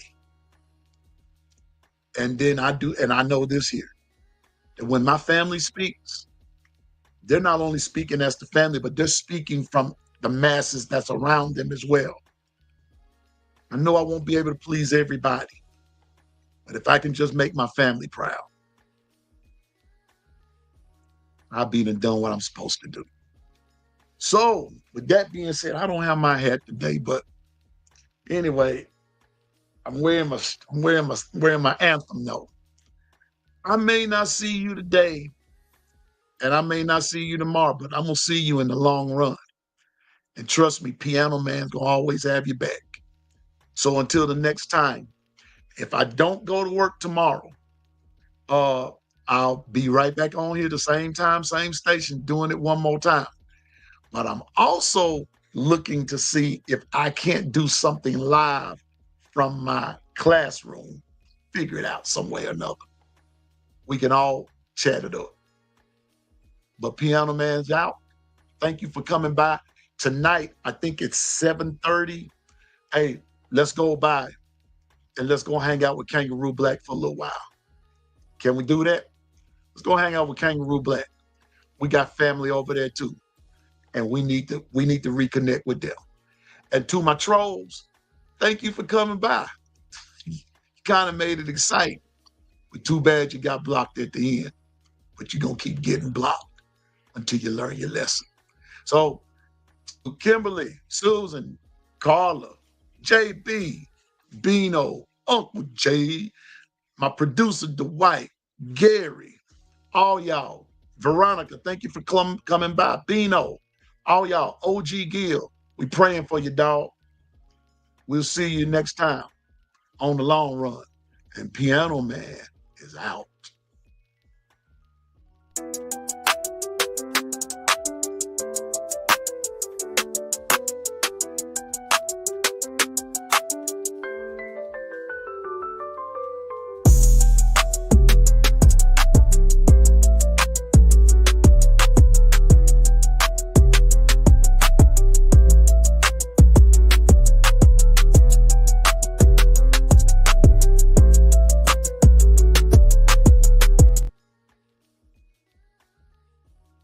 And then I know this here, that when my family speaks, they're not only speaking as the family, but they're speaking from the masses that's around them as well. I know I won't be able to please everybody, but if I can just make my family proud, I'll be done what I'm supposed to do. So, with that being said, I don't have my hat today, but anyway, I'm wearing my anthem note. I may not see you today, and I may not see you tomorrow, but I'm gonna see you in the long run. And trust me, Piano Man's gonna always have your back. So until the next time, if I don't go to work tomorrow, uh, I'll be right back on here the same time, same station, doing it one more time. But I'm also looking to see if I can't do something live from my classroom. Figure it out some way or another. We can all chat it up. But Piano Man's out. Thank you for coming by. Tonight, I think it's 7:30. Hey, let's go by and let's go hang out with Kangaroo Black for a little while. Can we do that? Let's go hang out with Kangaroo Black. We got family over there too. And we need to reconnect with them. And to my trolls, thank you for coming by. You kind of made it exciting. But too bad you got blocked at the end. But you're going to keep getting blocked until you learn your lesson. So, Kimberly, Susan, Carla, JB, Bino, Uncle J, my producer, Dwight, Gary, all y'all. Veronica, thank you for coming by. Bino, all y'all. OG Gill, we praying for you, dog. We'll see you next time on the long run. And Piano Man is out.